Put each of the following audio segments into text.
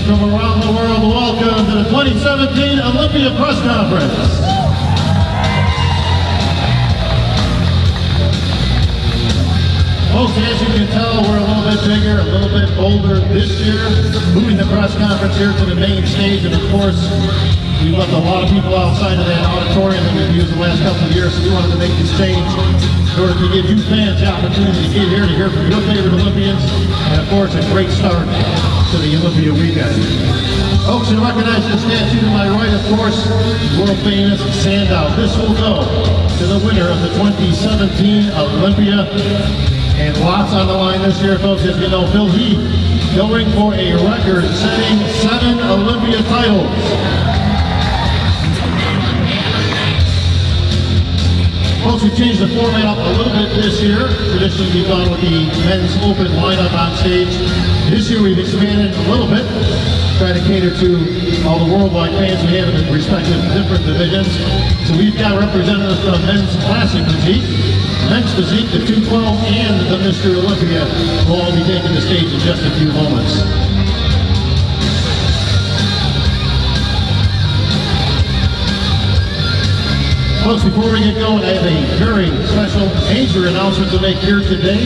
from around the world, welcome to the 2017 Olympia Press Conference. Folks, as you can tell, we're a little bit bigger, a little bit bolder this year, moving the press conference here to the main stage, and of course, we left a lot of people outside of that auditorium that we've used the last couple of years, so we wanted to make this change in order to give you fans the opportunity to get here to hear from your favorite Olympians, and of course, a great start to the Olympia Weekend. Folks, you recognize this statue to my right, of course, world famous Sandow. This will go to the winner of the 2017 Olympia. And lots on the line this year, folks. As you know, Heath going for a record-setting 7 Olympia titles. Folks, we changed the format up a little bit this year. Traditionally, we've gone with the men's open lineup on stage. This year, we've expanded a little bit, trying to cater to all the worldwide fans we have in the respective different divisions. So we've got representatives from men's classic physique, men's physique, the 212, and the Mr. Olympia will all be taking the stage in just a few moments. Folks, before we get going, I have a very special major announcement to make here today.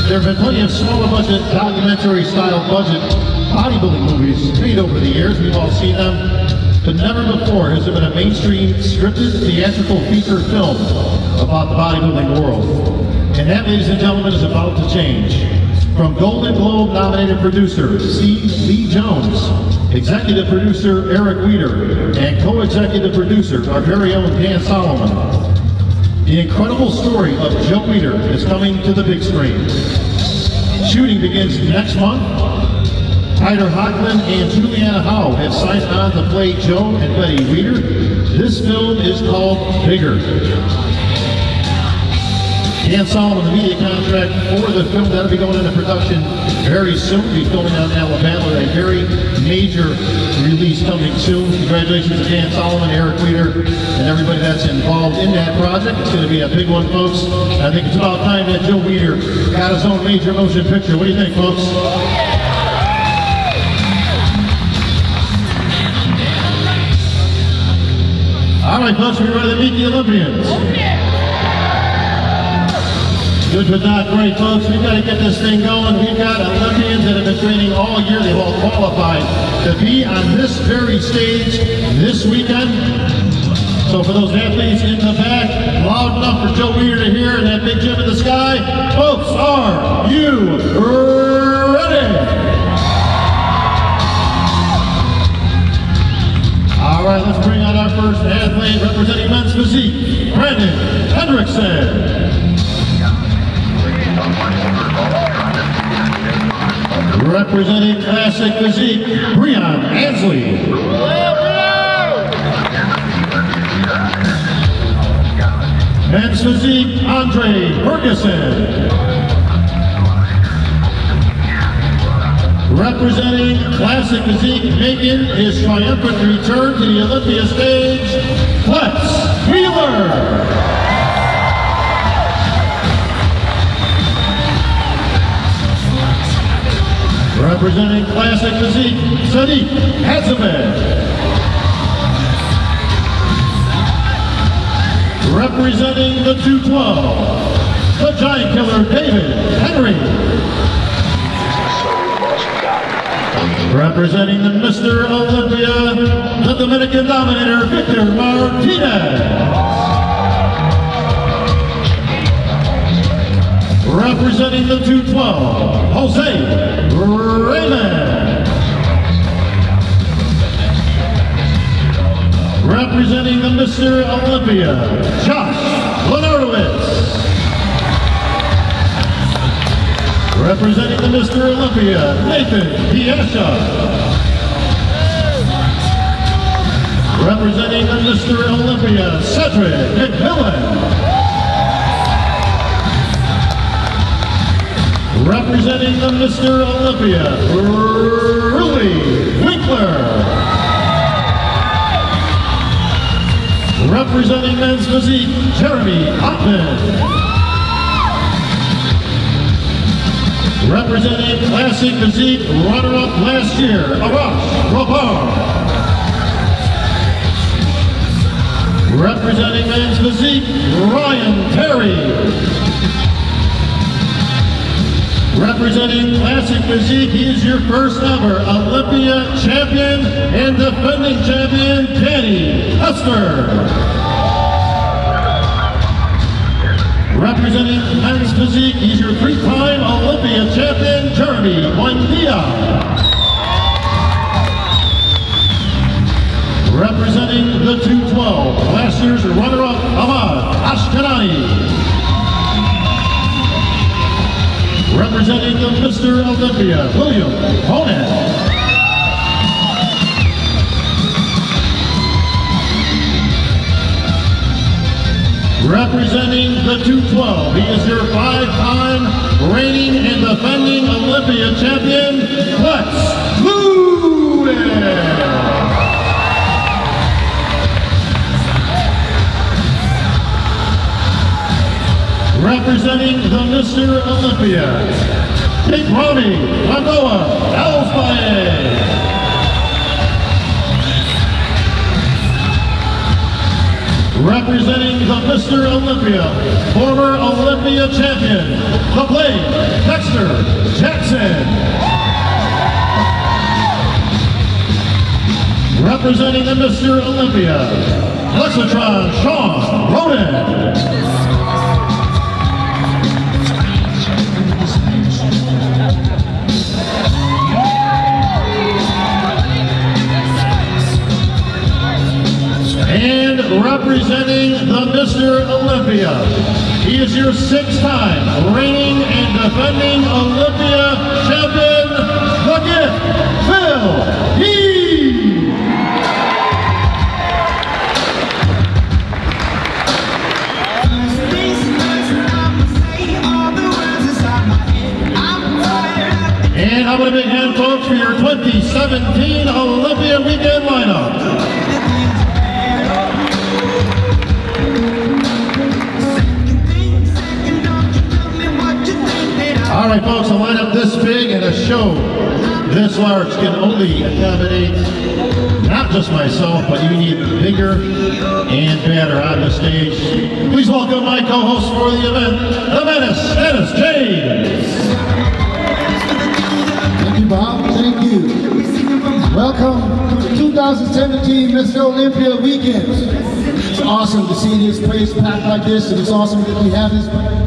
There have been plenty of smaller budget, documentary style budget bodybuilding movies made over the years. We've all seen them. But never before has there been a mainstream scripted theatrical feature film about the bodybuilding world. And that, ladies and gentlemen, is about to change. From Golden Globe nominated producer Steve Lee Jones, executive producer Eric Weeder, and co-executive producer our very own Dan Solomon, the incredible story of Joe Weeder is coming to the big screen. Shooting begins next month. Hyder Hochman and Juliana Howe have signed on to play Joe and Betty Weeder. This film is called Bigger. Dan Solomon, the media contract for the film, that'll be going into production very soon. We'll be filming out in Alabama, a very major release coming soon. Congratulations to Dan Solomon, Eric Weeder, and everybody that's involved in that project. It's going to be a big one, folks. I think it's about time that Joe Weeder got his own major motion picture. What do you think, folks? All right, folks, we're ready to meet the Olympians. Good but not great, folks. We've got to get this thing going. We've got Olympians that have been training all year. They've all qualified to be on this very stage this weekend. So for those athletes in the back, loud enough for Joe Weeder to hear and that big gym in the sky, folks, are you ready? All right, let's bring out our first athlete representing men's physique, Hendrickson. Representing classic physique, Brian Ansley. Men's physique, Andre Ferguson. Representing classic physique, making his triumphant return to the Olympia stage, Flex Wheeler. Representing classic physique, Sadiq Hazabed. Representing the 212, the giant killer, David Henry. Representing the Mr. Olympia, the Dominican Dominator, Victor Martinez. Representing the 212, Jose Raymond. Representing the Mr. Olympia, Josh Lenardowitz. Representing the Mr. Olympia, Nathan Piasha. Representing the Mr. Olympia, Cedric McMillan. Representing the Mr. Olympia, Rudy Winkler. Representing men's physique, Jeremy Ottman. Representing Classic Physique, runner-up last year, Arash Rapar. Representing Men's Physique, Ryan Terry. Representing Classic Physique, he is your first ever Olympia champion and defending champion, Dexter. Representing Men's Physique, he's your three-time Olympia champion, Buendia. Representing the 212, last year's runner-up, Ashkenani. Representing the Mr. Olympia, William Honan. Representing the 212, he is your five-time reigning and defending Olympia champion, Buendia. Representing the Mr. Olympia, Ramy, representing the Mr. Olympia, former Olympia champion, the Blade, Dexter, Jensen. Representing the Mr. Olympia, Lexatron, Sean Roden. And representing the Mr. Olympia, he is your six-time reigning and defending Olympia champion, the Gift, Heath. And how about a big hand, folks, for your 2017 Olympia Weekend lineup. All right, folks, a lineup this big and a show this large can only accommodate not just myself, but you need bigger and better on the stage. Please welcome my co-host for the event, the Menace, James. Thank you, Bob. Thank you. Welcome to the 2017 Mr. Olympia Weekend. It's awesome to see this place packed like this, and it's awesome that we have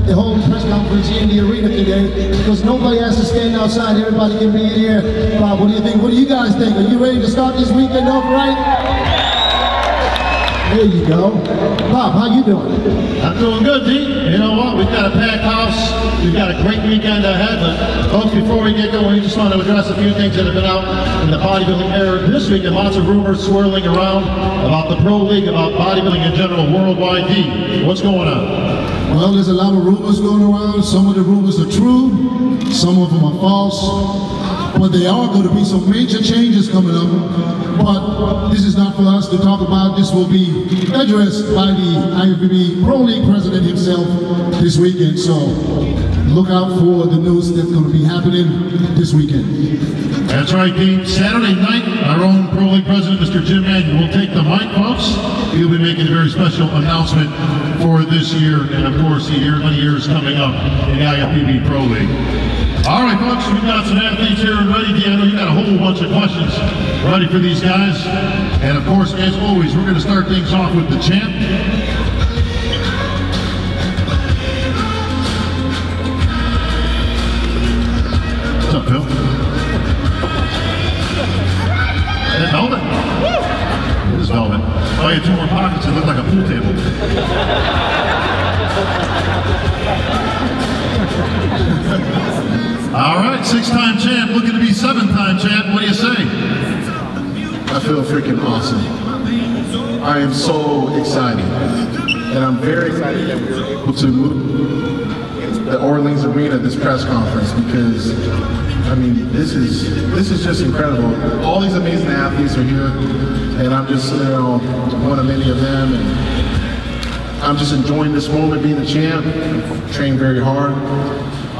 the whole press conference here in the arena today, because nobody has to stand outside. Everybody can be in here. Bob, what do you think? What do you guys think? Are you ready to start this weekend off right? There you go. Bob, how you doing? I'm doing good, D. You know what? We've got a packed house. We've got a great weekend ahead. But folks, before we get going, we just want to address a few things that have been out in the bodybuilding era this week, and lots of rumors swirling around about the Pro League, about bodybuilding in general worldwide. D, what's going on? Well, there's a lot of rumors going around. Some of the rumors are true, some of them are false. But there are going to be some major changes coming up. But this is not for us to talk about. This will be addressed by the IFBB Pro League president himself this weekend. So look out for the news that's going to be happening this weekend. That's right, Pete. Saturday night, our own Pro League president, Mr. Jim Maggie, will take the mic, folks. He'll be making a very special announcement for this year, and of course, the many years coming up in the IFBB Pro League. All right, folks, we've got some athletes here and ready. I know you got a whole bunch of questions ready for these guys. And of course, as always, we're going to start things off with the champ. What's up, Phil? Is that velvet? It is velvet. Oh, you have two more pockets. It looks like a pool table. All right, six-time champ, looking to be seven-time champ. What do you say? I feel freaking awesome. I am so excited, and I'm very excited that we were able to move into the Orleans Arena this press conference, because I mean, this is just incredible. All these amazing athletes are here, and I'm just, you know, one of many of them, and I'm just enjoying this moment being the champ. I've trained very hard.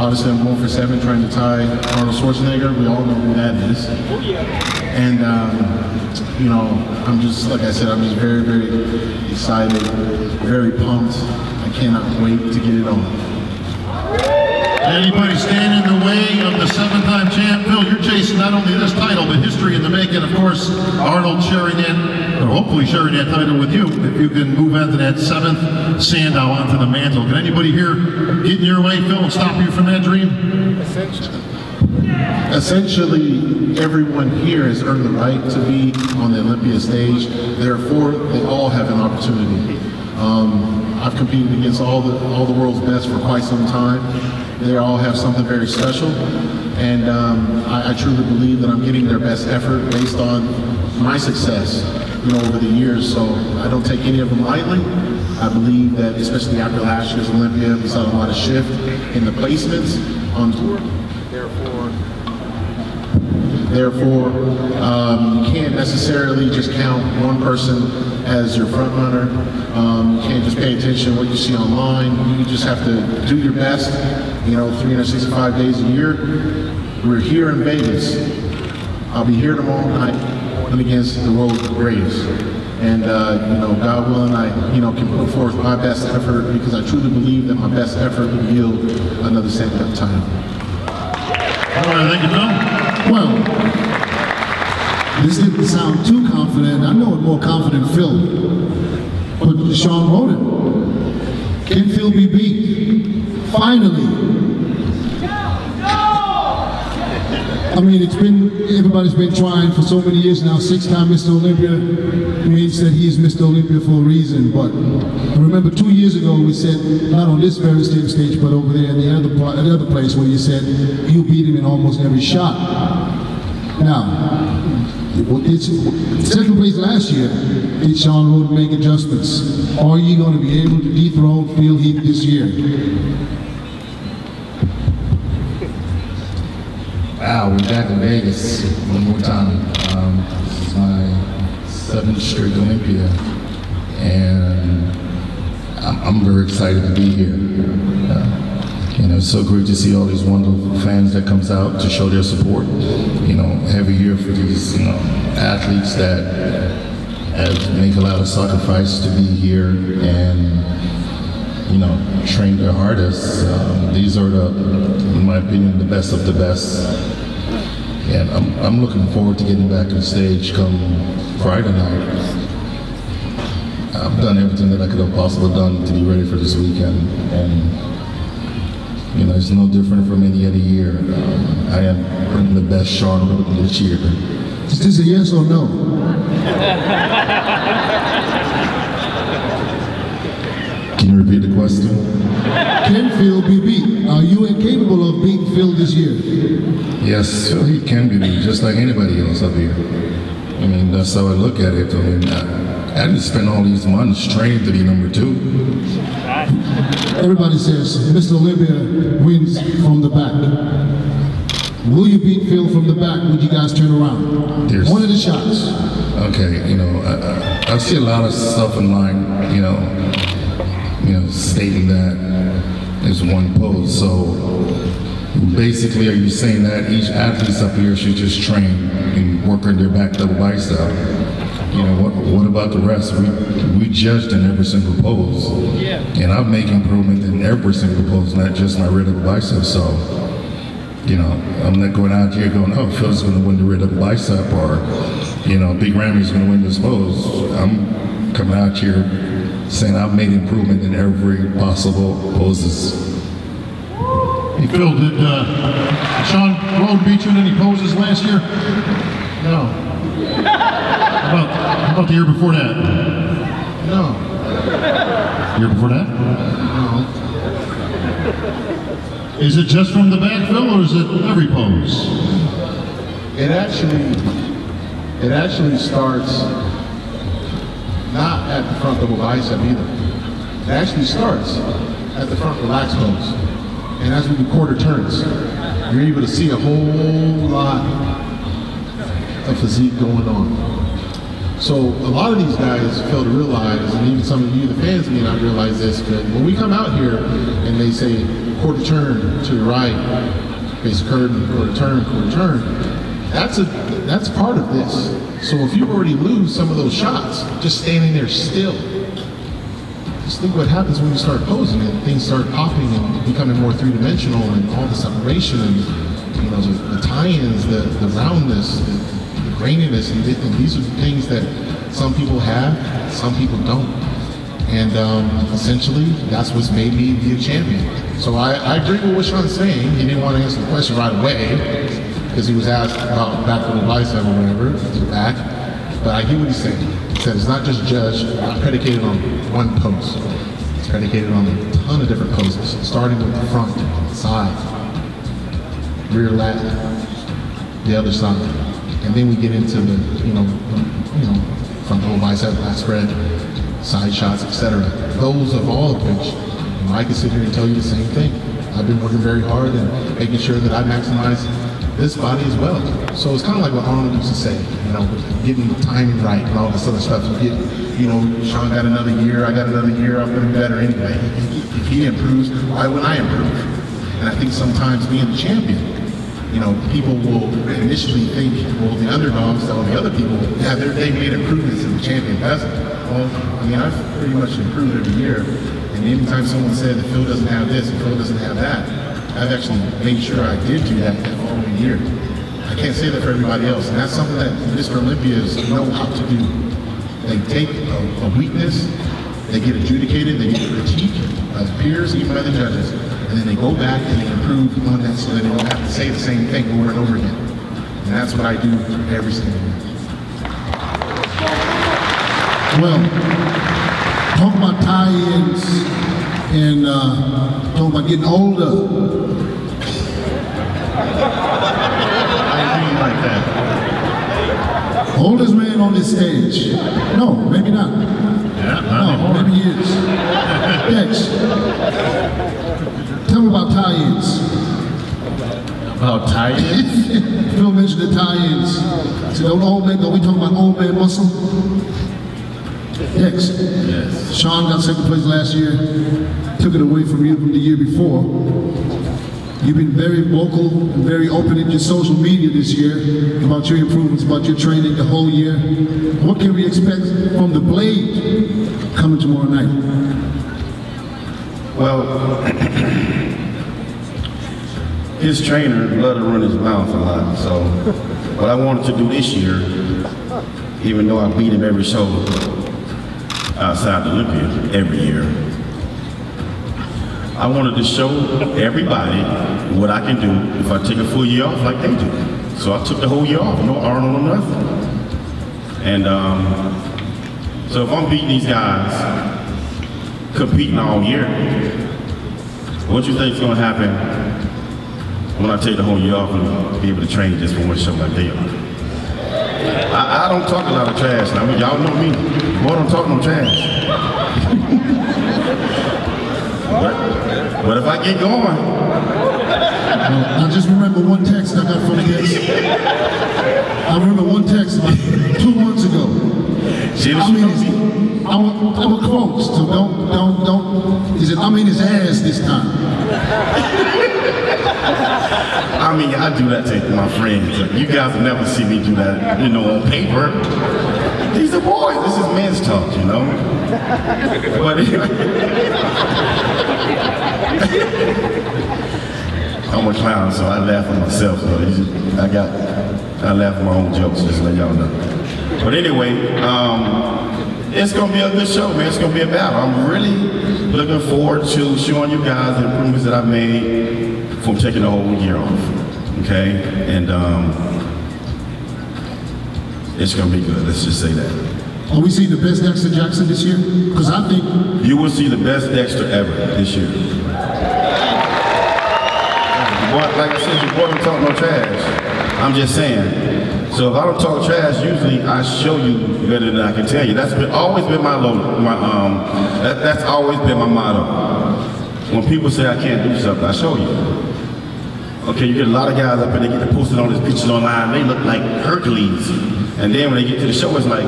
Obviously, I'm going for 7, trying to tie Arnold Schwarzenegger. We all know who that is. And, you know, I'm just, like I said, I'm just very, very excited, very pumped. I cannot wait to get it on. Anybody stand in the way of the 7-time champ? Phil, you're chasing not only this title, but history in the making. Of course, Arnold sharing that, or hopefully sharing that title with you, if you can move on to that 7th Sandow onto the mantle. Can anybody here get in your way, Phil, and stop you from that dream? Essentially, everyone here has earned the right to be on the Olympia stage. Therefore, they all have an opportunity. I've competed against all the world's best for quite some time. They all have something very special, and I truly believe that I'm getting their best effort based on my success, you know, over the years. So I don't take any of them lightly. I believe that, especially after last year's Olympia, we saw a lot of shift in the placements on tour. Therefore, you can't necessarily just count one person as your front runner. You can't just pay attention to what you see online. You just have to do your best, you know, 365 days a year. We're here in Vegas. I'll be here tomorrow night and against the world's greatest. And, you know, God willing, I, you know, can put forth my best effort, because I truly believe that my best effort will yield another Sandow title. All right, thank you, Phil. Well, this didn't sound too confident. I know a more confident Phil. But Sean Roden, can Phil be beat? Finally. I mean, everybody's been trying for so many years now. 6-time Mr. Olympia means that he is Mr. Olympia for a reason. But I remember 2 years ago we said, not on this very same stage, but over there in the other place where you said you beat him in almost every shot. Now, it's second place last year. Did Sean Roden make adjustments? Are you going to be able to dethrone Phil Heath this year? Wow, we're back in Vegas one more time. This is my 7th straight Olympia, and I'm very excited to be here. You know, it's so great to see all these wonderful fans that comes out to show their support. You know, every year for these, you know, athletes that have make a lot of sacrifice to be here and, you know, train their hardest. These are in my opinion, the best of the best. And I'm looking forward to getting back on stage come Friday night. I've done everything that I could have possibly done to be ready for this weekend. And, you know, it's no different from any other year. I am bringing the best Sean Roden this year. Is this a yes or no? Can you repeat the question? Can Phil be beat? Are you incapable of beating Phil this year? Yes, Phil, he can be beat, just like anybody else up here. I mean, that's how I look at it. I mean, I didn't spend all these months training to be number 2. Everybody says Mr. Olympia wins from the back. Will you beat Phil from the back? Would you guys turn around? One of the shots. Okay, you know, I see a lot of stuff online, you know, stating that is one pose. So basically, are you saying that each athlete up here should just train and work on their back double bicep? You know, what about the rest? We judged in every single pose. Yeah. And I make improvement in every single pose, not just my rear double bicep. So, you know, I'm not going out here going, oh, Phil's going to win the rear double bicep, or, you know, Big Ramy's going to win this pose. I'm coming out here saying I've made improvement in every possible poses. Hey Phil, did Sean Roden beat you in any poses last year? No. How about the year before that? No. The year before that? No. Is it just from the back, Phil, or is it every pose? It actually starts not at the front double bicep either. It actually starts at the front relax pose. And as we do quarter turns, you're able to see a whole lot of physique going on. So a lot of these guys fail to realize, and even some of you, the fans, may not realize this, but when we come out here and they say quarter turn to the right, base curtain, quarter turn, that's part of this. So if you already lose some of those shots, just standing there still, just think what happens when you start posing and things start popping and becoming more three-dimensional, and all the separation and the tie-ins, the roundness, the graininess, and these are the things that some people have, some people don't. And essentially, that's what's made me be a champion. So I agree with what Sean's saying. He didn't want to answer the question right away because he was asked about back to the bicep or whatever, to the back. But I hear what he's saying. He said it's not just judged, not predicated on one pose. It's predicated on a ton of different poses, starting with the front, side, rear lat, the other side. And then we get into the, front double bicep, lat spread, side shots, etc. Those of all of which, I can sit here and tell you the same thing. I've been working very hard and making sure that I maximize this body as well. So it's kind of like what Arnold used to say, getting the timing right and all this other stuff. You get, Sean got another year, I got another year, I'm gonna be better anyway. If he improves, why wouldn't I improve? And I think sometimes being the champion, people will initially think, well, the underdogs, all the other people, they made improvements and the champion hasn't. Well, I've pretty much improved every year. And anytime someone said that Phil doesn't have this and Phil doesn't have that, I've actually made sure I did do that the following year. I can't say that for everybody else. And that's something that Mr. Olympias know how to do. They take a weakness, they get adjudicated, they get critiqued by the peers, even by the judges, and then they go back and they improve on that so that they don't have to say the same thing over and over again. And that's what I do every single year. Well, talk about tie-ins and talk about getting older. I agree like that. Oldest man on this stage. No, maybe not. Yeah, no, maybe he is. Dex, tell me about tie-ins. About tie-ins? Phil mentioned the tie-ins. So don't we talking about old man muscle? Dex. Yes. Sean got second place last year, took it away from you from the year before. You've been very vocal and very open in your social media this year about your improvements, about your training the whole year. What can we expect from the Blade coming tomorrow night? Well, his trainer loved to run his mouth a lot, so what I wanted to do this year, even though I beat him every show outside the Olympia every year, I wanted to show everybody what I can do if I take a full year off like they do. So I took the whole year off, no Arnold or nothing. And so if I'm beating these guys, competing all year, what do you think is going to happen when I take the whole year off and be able to train just for one show like they are? I don't talk a lot of trash. I mean, y'all know me. Boy, don't talk no trash. But if I get going, I just remember one text I got from Dex. I remember one text about 2 months ago. I'm a quote, so don't. He said, I'm in his ass this time. I mean, I do that to my friends. You guys will never see me do that, on paper. These are boys. This is men's talk, But anyway, I'm a clown, so I laugh at myself. So I laugh at my own jokes, just to let y'all know. But anyway, it's gonna be a good show, man. It's gonna be a battle. I'm really looking forward to showing you guys the improvements that I've made from taking the whole year off. Okay, and it's gonna be good. Let's just say that. Are we seeing the best Dexter Jackson this year? Because I think you will see the best Dexter ever this year. Like I said, your boy don't talk no trash. I'm just saying. So if I don't talk trash, usually I show you better than I can tell you. That's always been my that's always been my motto. When people say I can't do something, I show you. Okay, you get a lot of guys up and they get to posting all these pictures online. They look like Hercules. And then when they get to the show, it's like,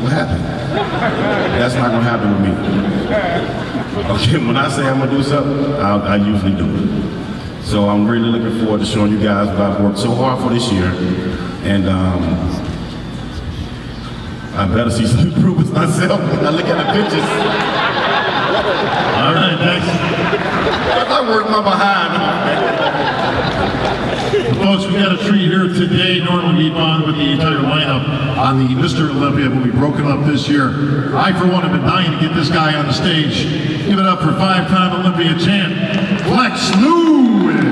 what happened? That's not gonna happen with me. Okay, when I say I'm gonna do something, I usually do it. So I'm really looking forward to showing you guys what I've worked so hard for this year. And I better see some improvements myself when I look at the pictures. All right, Dexter. I worked my behind. Folks, we got a treat here today. Normally we'd on with the entire lineup on the Mr. Olympia, but we've broken up this year. I, for one, have been dying to get this guy on the stage. Give it up for 5-time Olympia champ, Flex Lewis.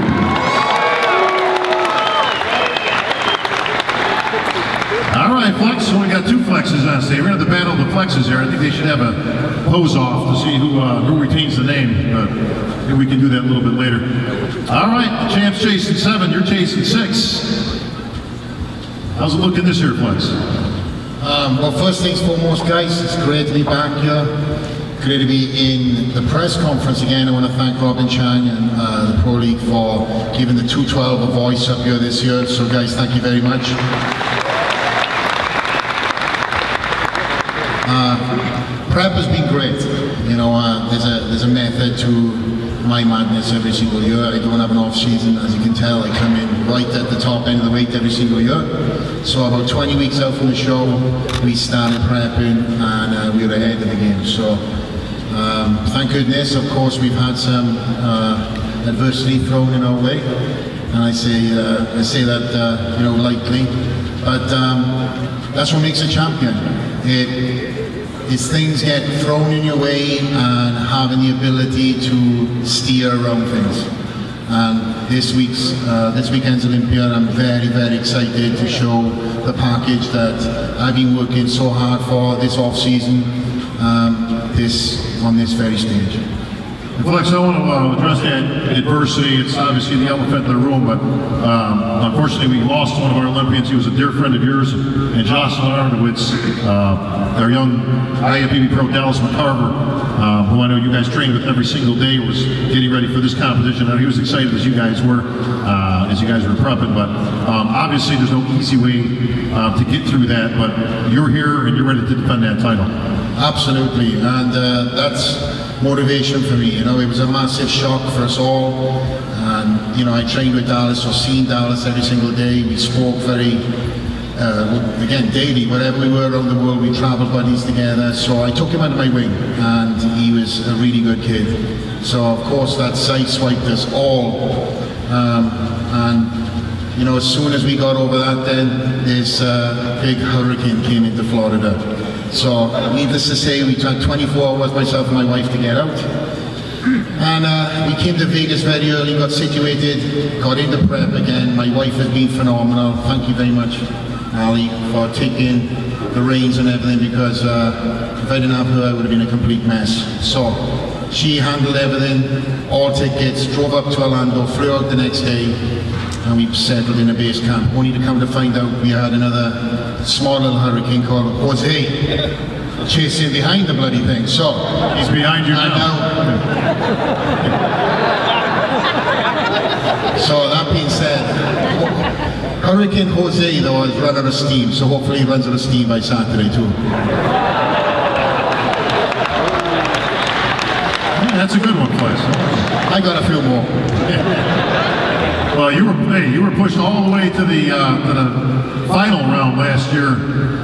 All right, Flex, so we got two Flexes on stage. We're going to battle the Flexes here. I think they should have a pose off to see who retains the name, but maybe we can do that a little bit later. All right, the champ's chasing 7, you're chasing 6. How's it looking this year, Flex? Well, first things foremost, guys, it's great to be back here. Great to be in the press conference again. I want to thank Robin Chang and the Pro League for giving the 212 a voice up here this year. So, guys, thank you very much. Prep has been great. You know, there's a method to my madness every single year. I don't have an off season, as you can tell. I come in right at the top end of the weight every single year. So about 20 weeks out from the show, we started prepping and we were ahead of the game. So thank goodness. Of course, we've had some adversity thrown in our way, and I say that you know, lightly. But that's what makes a champion. It's things get thrown in your way and having the ability to steer around things. And this weekend's Olympia, I'm very, very excited to show the package that I've been working so hard for this off season, on this very stage. Flex, I want to address that adversity. It's obviously the elephant in the room, but unfortunately we lost one of our Olympians. He was a dear friend of yours, and Jocelyn Arnowitz, our young IFBB pro Dallas McCarver, who I know you guys trained with every single day, was getting ready for this competition. And he was excited as you guys were prepping, but obviously there's no easy way to get through that, but you're here and you're ready to defend that title. Absolutely, and that's motivation for me. You know, it was a massive shock for us all, and you know, I trained with Dallas, or seen Dallas every single day. We spoke very, again, daily, wherever we were around the world, we traveled buddies together. So I took him under my wing, and he was a really good kid. So of course that sideswiped us all, and you know, as soon as we got over that, then this big hurricane came into Florida. So, needless to say, we took 24 hours, myself and my wife, to get out. And we came to Vegas very early, got situated, got into prep again. My wife has been phenomenal. Thank you very much, Ali, for taking the reins and everything, because if I didn't have her, I would have been a complete mess. So, she handled everything, all tickets, drove up to Orlando, flew out the next day, and we settled in a base camp, only to come to find out we had another small little hurricane called Jose chasing behind the bloody thing. So he's behind you now. So that being said, Hurricane Jose though has run out of steam, so hopefully he runs out of steam by Saturday too. Yeah, that's a good one, Flex. I got a few more. Well, you were pushed all the way to the final round last year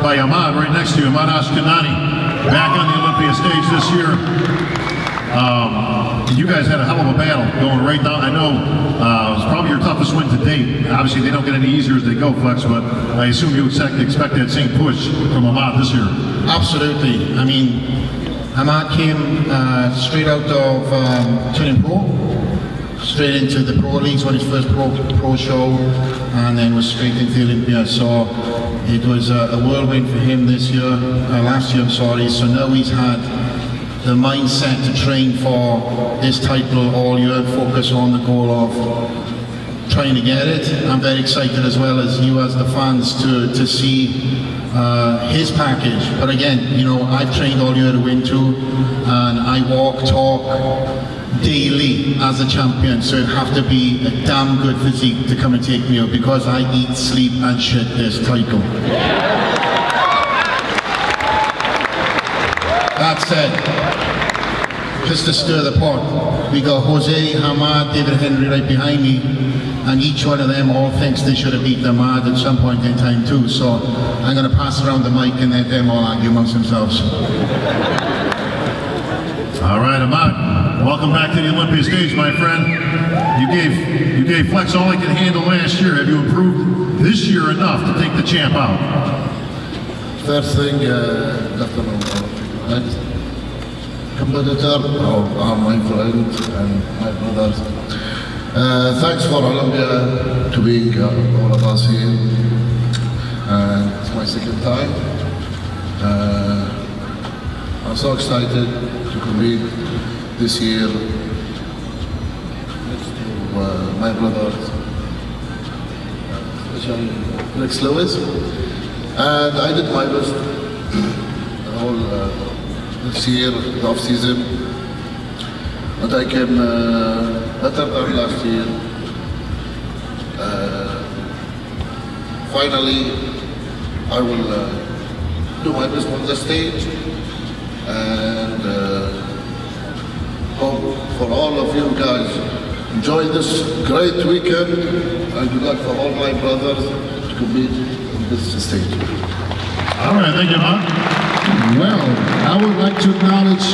by Ahmad, right next to you, Ahmad Ashkenani, back on the Olympia stage this year. You guys had a hell of a battle going right down. I know it was probably your toughest win to date. Obviously, they don't get any easier as they go, Flex, but I assume you expect that same push from Ahmad this year. Absolutely. I mean, Ahmad came straight out of turning pro. Straight into the Pro Leagues, on his first pro show, and then was straight into Olympia. So it was a whirlwind for him this year, last year, I'm sorry. So now he's had the mindset to train for this title all year, focus on the goal of trying to get it. I'm very excited, as well as you as the fans, to see his package. But again, you know, I've trained all year to win too, and I walk, talk, daily as a champion, so it'd have to be a damn good physique to come and take me out, because I eat, sleep and shit this title. That said, just to stir the pot, we got Jose, Hamad, David Henry right behind me, and each one of them all thinks they should have beat the Hamad at some point in time too, so I'm going to pass around the mic and let them all argue amongst themselves. All right, Hamad, welcome back to the Olympia stage, my friend. You gave Flex all he could handle last year. Have you improved this year enough to take the champ out? First thing, good afternoon, competitor, my friends and my brothers. Thanks for Olympia to being all of us here. It's my second time. I'm so excited to compete this year next to my brothers, especially Lex Lewis. And I did my best all this year, the off season, but I came better than last year. Finally, I will do my best on the stage, and hope for all of you guys enjoy this great weekend, and good luck for all my brothers to compete on this stage. All right, thank you, Hamad. Well, I would like to acknowledge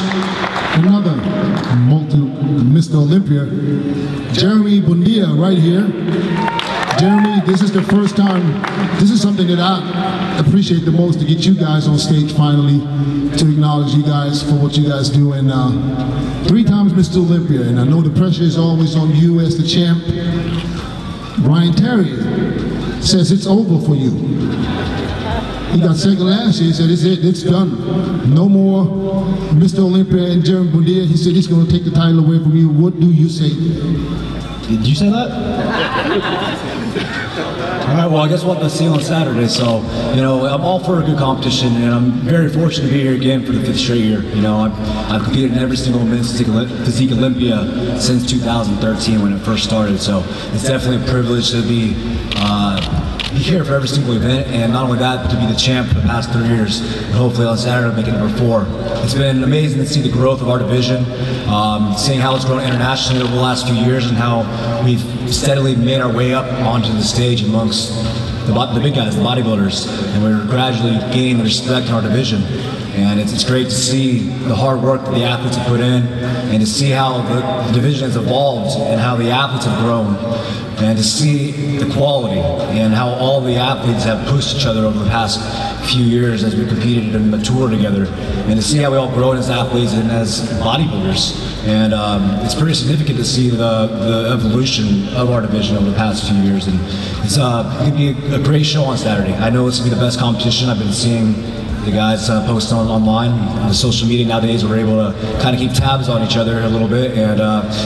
another Mr. Olympia, Jeremy Buendia, right here. Jeremy, this is the first time, this is something that I appreciate the most, to get you guys on stage finally, to acknowledge you guys for what you guys do. And 3 times Mr. Olympia, and I know the pressure is always on you as the champ. Ryan Terrier says it's over for you. He got second last year. He said, it's done. No more Mr. Olympia and Jeremy Buendia. He said he's going to take the title away from you. What do you say? Did you say that? All right, well, I guess we'll have to see on Saturday. So, you know, I'm all for a good competition, and I'm very fortunate to be here again for the 5th straight year. You know, I've competed in every single Men's Physique Olympia since 2013 when it first started. So it's definitely a privilege to be here for every single event, and not only that, but to be the champ for the past 3 years, and hopefully on Saturday make it number 4. It's been amazing to see the growth of our division, seeing how it's grown internationally over the last few years, and how we've steadily made our way up onto the stage amongst the big guys, the bodybuilders, and we're gradually gaining the respect in our division. And it's great to see the hard work that the athletes have put in, and to see how the division has evolved and how the athletes have grown, and to see the quality and how all the athletes have pushed each other over the past few years as we competed and matured together, and to see how we all grown as athletes and as bodybuilders. And it's pretty significant to see the evolution of our division over the past few years, and it's going to be a great show on Saturday. I know it's going to be the best competition. I've been seeing the guys post online on the social media nowadays. We're able to kind of keep tabs on each other a little bit, and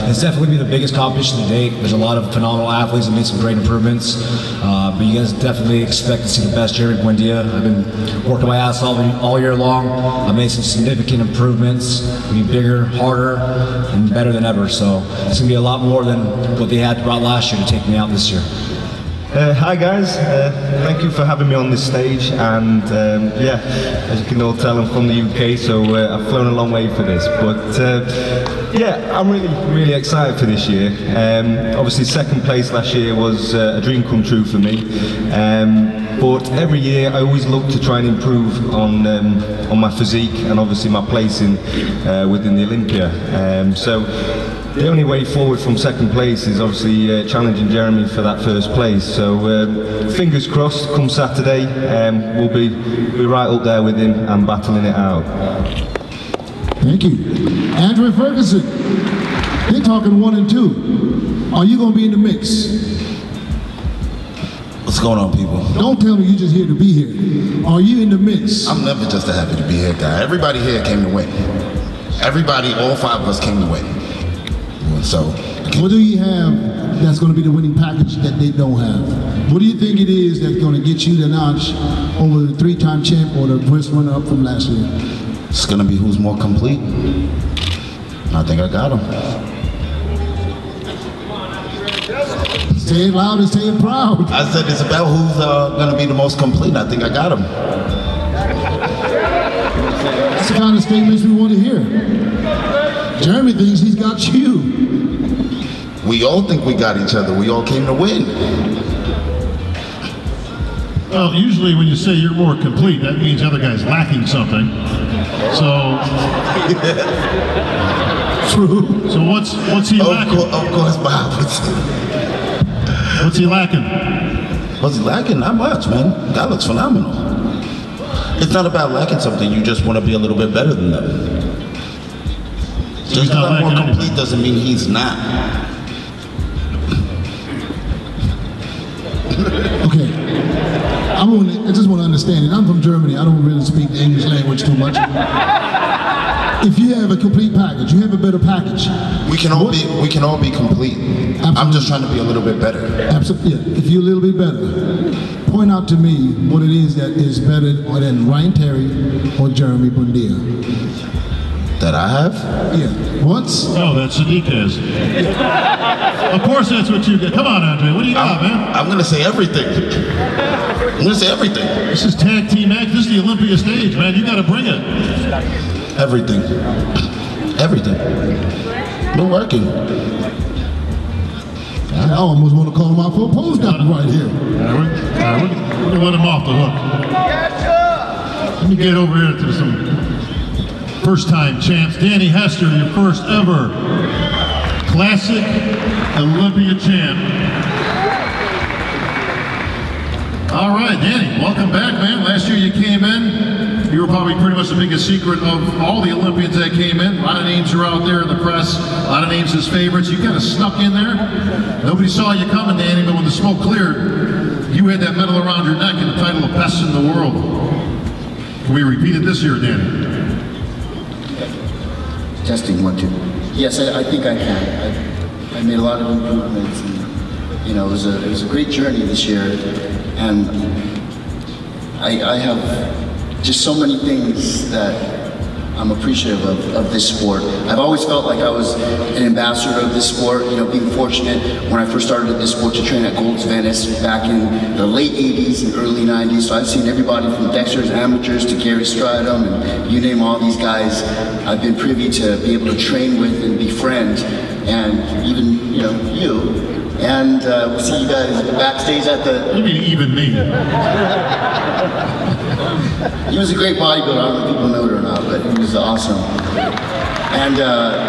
it's definitely the biggest competition to date. There's a lot of phenomenal athletes that made some great improvements, but you guys definitely expect to see the best Jeremy Buendia. I've been working my ass off all year long. I made some significant improvements, be bigger, harder, and better than ever. So it's gonna be a lot more than what they had brought last year to take me out this year. Hi guys, thank you for having me on this stage, and yeah, as you can all tell, I'm from the UK, so I've flown a long way for this, but yeah, I'm really excited for this year. Obviously second place last year was a dream come true for me, but every year I always look to try and improve on my physique and obviously my placing within the Olympia. So the only way forward from second place is obviously challenging Jeremy for that first place. So fingers crossed, come Saturday, we'll be right up there with him and battling it out. Thank you. Andrew Ferguson, they're talking 1 and 2. Are you going to be in the mix? What's going on, people? Don't tell me you're just here to be here. Are you in the mix? I'm never just a happy to be here guy. Everybody here came to win. Everybody, all 5 of us came to win. So, what do you have that's going to be the winning package that they don't have? What do you think it is that's going to get you the notch over the 3-time champ or the first runner-up from last year? It's going to be who's more complete. I think I got him. Say it loud and say it proud. I said it's about who's going to be the most complete. I think I got him. That's the kind of statements we want to hear. Jeremy thinks he's got you. We all think we got each other. We all came to win. Well, usually when you say you're more complete, that means the other guy's lacking something. So, True. so what's he lacking? Of course, Bob. What's he lacking? What's he lacking? Not much, man. That looks phenomenal. It's not about lacking something. You just want to be a little bit better than them. Just because I'm more complete doesn't mean he's not. Okay. I just want to understand it. I'm from Germany. I don't really speak the English language too much. If you have a complete package, you have a better package. We can all be complete. Absolutely. I'm just trying to be a little bit better. Absolutely. Yeah. If you're a little bit better, point out to me what it is that is better than Ryan Terry or Jeremy Buendia. That I have? Yeah. Once? Oh, that Sadiq has. Of course that's what you get. Come on, Andre. What do you got, man? I'm going to say everything. I'm going to say everything. This is tag team act. This is the Olympia stage, man. You got to bring it. Everything. Everything. Been working. I almost want to call him out for a post up right here. We're going to let him off the hook. Let me get over here to some first-time champs. Danny Hester, your first ever Classic Olympia champ. All right, Danny, welcome back, man. Last year you came in. You were probably pretty much the biggest secret of all the Olympians that came in. A lot of names are out there in the press. A lot of names as favorites. You kind of snuck in there. Nobody saw you coming, Danny, but when the smoke cleared, you had that medal around your neck and the title of best in the world. Can we repeat it this year, Danny? Testing 1, 2. Yes, I think I can. I made a lot of improvements. And, you know, it was a great journey this year, and I have just so many things that I'm appreciative of this sport. I've always felt like I was an ambassador of this sport, you know, being fortunate when I first started this sport to train at Gold's Venice back in the late 80s and early 90s. So I've seen everybody from Dexter's amateurs to Gary Stridham and you name all these guys I've been privy to be able to train with and befriend, and even, you know, you. And we see you guys backstage at the... You mean even me? He was a great bodybuilder. I don't know if people know it or not, but he was awesome. And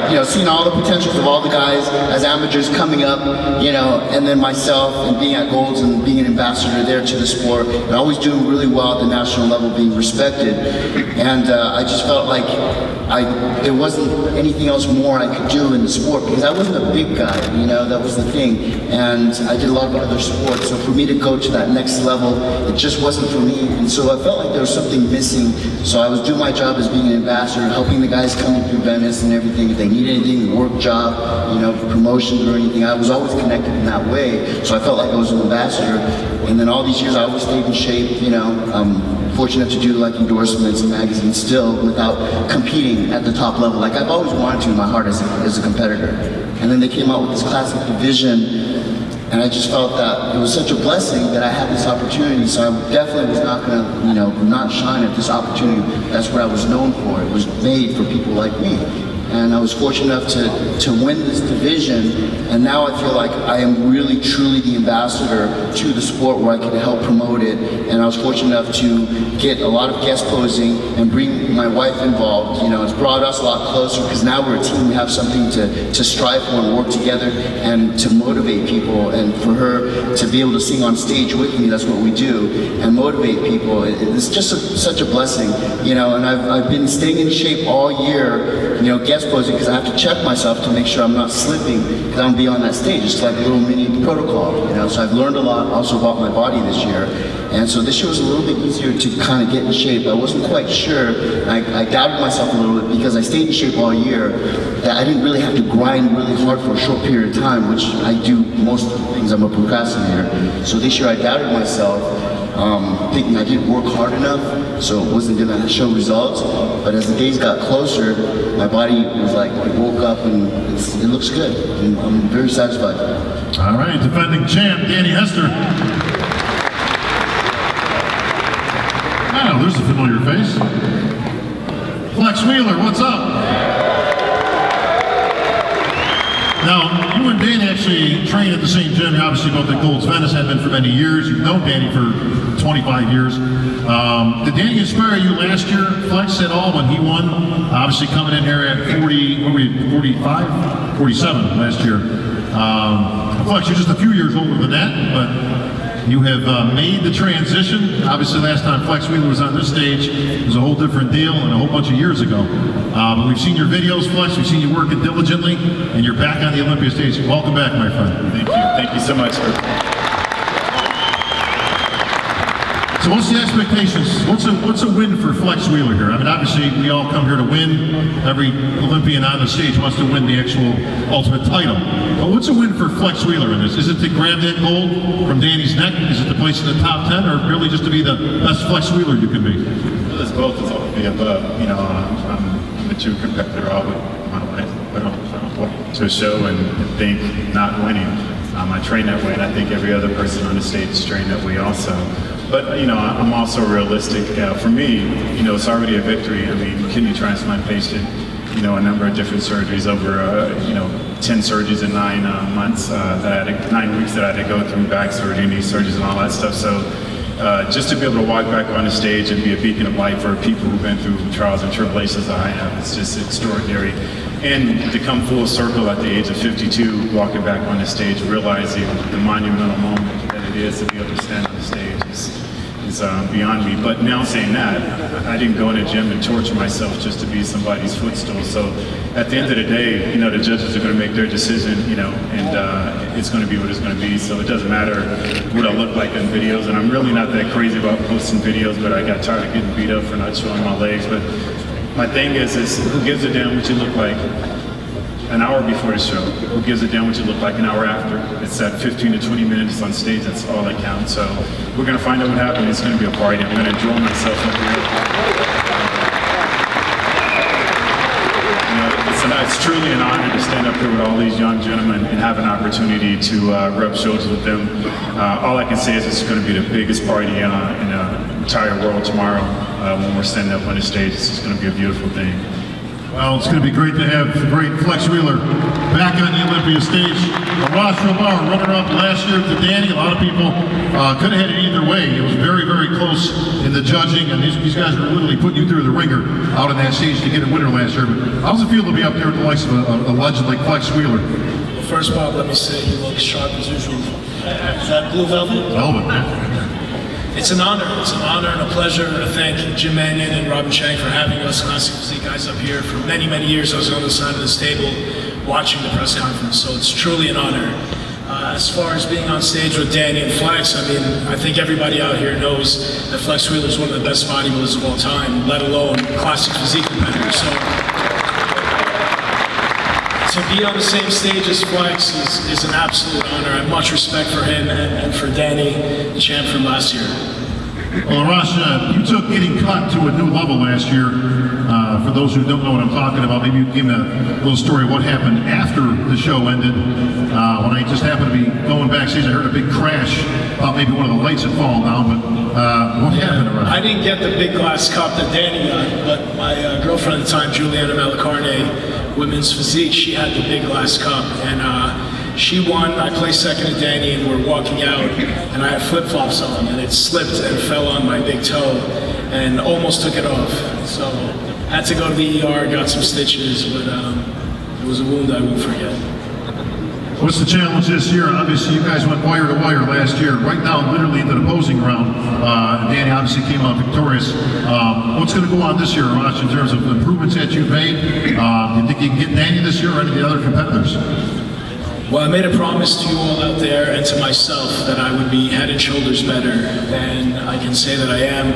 you know, seeing all the potentials of all the guys as amateurs coming up, you know, and then myself and being at Gold's and being an ambassador there to the sport, and always doing really well at the national level, being respected. And I just felt like there wasn't anything else more I could do in the sport, because I wasn't a big guy, you know, that was the thing. And I did a lot of other sports, so for me to go to that next level, it just wasn't for me. And so I felt like there was something missing. So I was doing my job as being an ambassador, helping the guys coming through Venice and everything. If they need anything, work job, you know, promotion or anything, I was always connected in that way. So I felt like I was an ambassador. And then all these years I always stayed in shape, you know. Fortunate to do like endorsements and magazines still without competing at the top level, like I've always wanted to in my heart as a competitor. And then they came out with this classic division, and I just felt that it was such a blessing that I had this opportunity. So I definitely was not going to, you know, not shine at this opportunity. That's what I was known for. It was made for people like me. And I was fortunate enough to win this division, and now I feel like I am really truly the ambassador to the sport where I can help promote it. And I was fortunate enough to get a lot of guest posing and bring my wife involved. You know, it's brought us a lot closer because now we're a team. We have something to strive for and work together and to motivate people. And for her to be able to sing on stage with me, that's what we do, and motivate people. It's just such a blessing, you know. And I've been staying in shape all year, you know, guest posing, because I have to check myself to make sure I'm not slipping, because I'm gonna be on that stage. It's like a little mini protocol, you know. So I've learned a lot also about my body this year, And so this year was a little bit easier to kind of get in shape. I wasn't quite sure. I doubted myself a little bit because I stayed in shape all year, that I didn't really have to grind really hard for a short period of time, which I do most of the things. I'm a procrastinator. So this year I doubted myself, thinking I didn't work hard enough, so it wasn't gonna show results. But as the days got closer, my body was like, it woke up and it looks good. And I'm very satisfied. All right, defending champ, Danny Hester. Oh, there's a familiar face. Flex Wheeler, what's up? Now, you and Danny actually train at the same gym. You're obviously both at Gold's Venice, have been for many years. You've known Danny for 25 years. Did Danny inspire you last year, Flex, at all when he won? Obviously coming in here at 40, what were you, 45? 47 last year. Flex, you're just a few years older than that, but you have made the transition. Obviously last time Flex Wheeler was on this stage, it was a whole different deal and a whole bunch of years ago. But we've seen your videos, Flex, we've seen you working diligently, and you're back on the Olympia stage. Welcome back, my friend. Thank you so much. So what's the expectations? What's a win for Flex Wheeler here? I mean, obviously we all come here to win. Every Olympian on the stage wants to win the actual ultimate title. But what's a win for Flex Wheeler in this? Is it to grab that gold from Danny's neck? Is it to place in the top 10, or really just to be the best Flex Wheeler you can be? Well, it's both. It's all the above. You know, I'm a true competitor. I would put on to a show and think not winning. I train that way, and I think every other person on the stage is trained that way also. But, you know, I'm also realistic. For me, you know, it's already a victory. I mean, kidney transplant patient, you know, a number of different surgeries over, you know, 10 surgeries in 9 months, 9 weeks that I had to go through, back surgery, knee surgeries and all that stuff. So just to be able to walk back on the stage and be a beacon of light for people who've been through trials and tribulations that I have, it's just extraordinary. And to come full circle at the age of 52, walking back on the stage, realizing the monumental moment that it is to be able to stand on the stage is beyond me. But now saying that, I didn't go in a gym and torture myself just to be somebody's footstool. So at the end of the day, you know, the judges are going to make their decision, you know, and it's going to be what it's going to be. So it doesn't matter what I look like in videos. And I'm really not that crazy about posting videos, but I got tired of getting beat up for not showing my legs. But my thing is who gives a damn what you look like an hour before the show? Who gives a damn what you look like an hour after? It's that 15 to 20 minutes on stage, that's all that counts. So we're going to find out what happens. It's going to be a party. I'm going to enjoy myself up here. You know, it's truly an honor to stand up here with all these young gentlemen and have an opportunity to rub shoulders with them. All I can say is it's going to be the biggest party in the entire world tomorrow when we're standing up on the stage. It's just going to be a beautiful thing. Well, it's going to be great to have the great Flex Wheeler back on the Olympia stage. Ross Robar, runner-up last year to Danny. A lot of people could have had it either way. It was very, very close in the judging, and these guys were literally putting you through the ringer out on that stage to get a winner last year. But how does it feel to be up there with the likes of a legend like Flex Wheeler? Well, first, Bob, let me say you look sharp as usual. Is that blue velvet? Velvet, man. It's an honor. It's an honor and a pleasure to thank Jim Mannion and Robin Chang for having us Classic Physique guys up here. For many, many years I was on the side of this table watching the press conference, so it's truly an honor. As far as being on stage with Danny and Flex, I mean, I think everybody out here knows that Flex Wheeler is one of the best bodybuilders of all time, let alone Classic Physique competitors. So to be on the same stage as Flex is an absolute honor. I have much respect for him and for Danny, the champ from last year. Well, Ross, you took getting cut to a new level last year. For those who don't know what I'm talking about, maybe you can give me a little story of what happened after the show ended. When I just happened to be going backstage, I heard a big crash. Thought maybe one of the lights had fallen down, but what happened around? I didn't get the big glass cup that Danny got, but my girlfriend at the time, Juliana Malacarne, Women's Physique, she had the big glass cup, and she won. I placed second to Danny, and we're walking out, and I had flip-flops on, and it slipped and fell on my big toe, and almost took it off. So had to go to the ER, got some stitches, but it was a wound I won't forget. What's the challenge this year? Obviously, you guys went wire to wire last year, right down literally into the posing round. Danny obviously came out victorious. What's going to go on this year, Ross, in terms of improvements that you've made? Do you think you can get Danny this year or any of the other competitors? Well, I made a promise to you all out there and to myself that I would be head and shoulders better, and I can say that I am.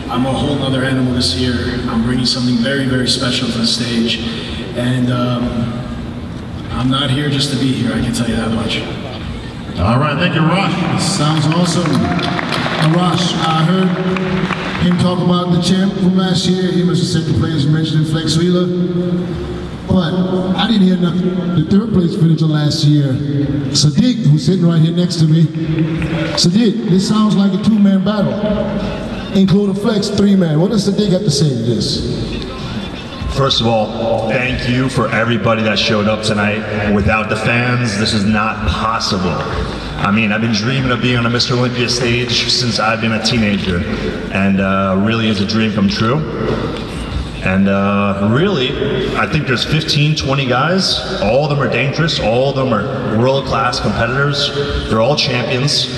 I'm a whole nother animal this year. I'm bringing something very, very special to the stage, and I'm not here just to be here, I can tell you that much. All right, thank you, Rosh. Sounds awesome. Rosh, I heard him talk about the champ from last year. He must have said the players mentioned Flex Wheeler. But I didn't hear nothing. The third place finisher last year, Sadiq, who's sitting right here next to me. Sadiq, this sounds like a two-man battle, including Flex, three-man. What does Sadiq have to say to this? First of all, thank you for everybody that showed up tonight. Without the fans, this is not possible. I mean, I've been dreaming of being on a Mr. Olympia stage since I've been a teenager, and really is a dream come true. And really, I think there's 15, 20 guys. All of them are dangerous. All of them are world-class competitors. They're all champions.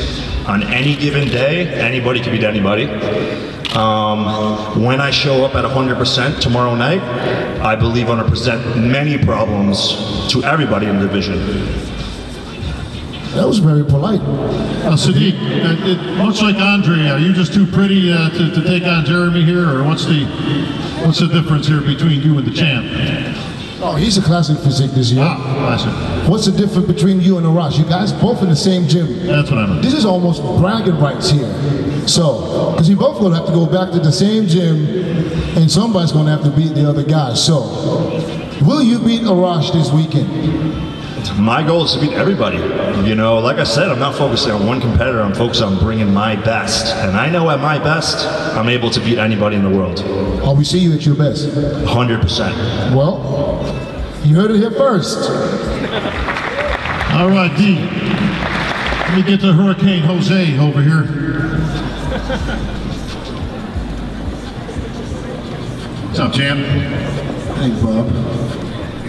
On any given day, anybody can beat anybody. When I show up at 100% tomorrow night, I believe I'm going to present many problems to everybody in the division. That was very polite. Sadiq, much like Andre, are you just too pretty to take on Jeremy here, or what's the difference here between you and the champ? Oh, he's a classic physique this year. Ah, classic. What's the difference between you and Arash? You guys both in the same gym. That's what I meant. This is almost bragging rights here. So, because you both going to have to go back to the same gym, and somebody's going to have to beat the other guy. So, will you beat Arash this weekend? My goal is to beat everybody. You know, like I said, I'm not focusing on one competitor, I'm focused on bringing my best. And I know at my best, I'm able to beat anybody in the world. Oh, we see you at your best. 100%. Well, you heard it here first. All right, D. Let me get to Hurricane Jose over here. What's up, champ? Thanks, Bob.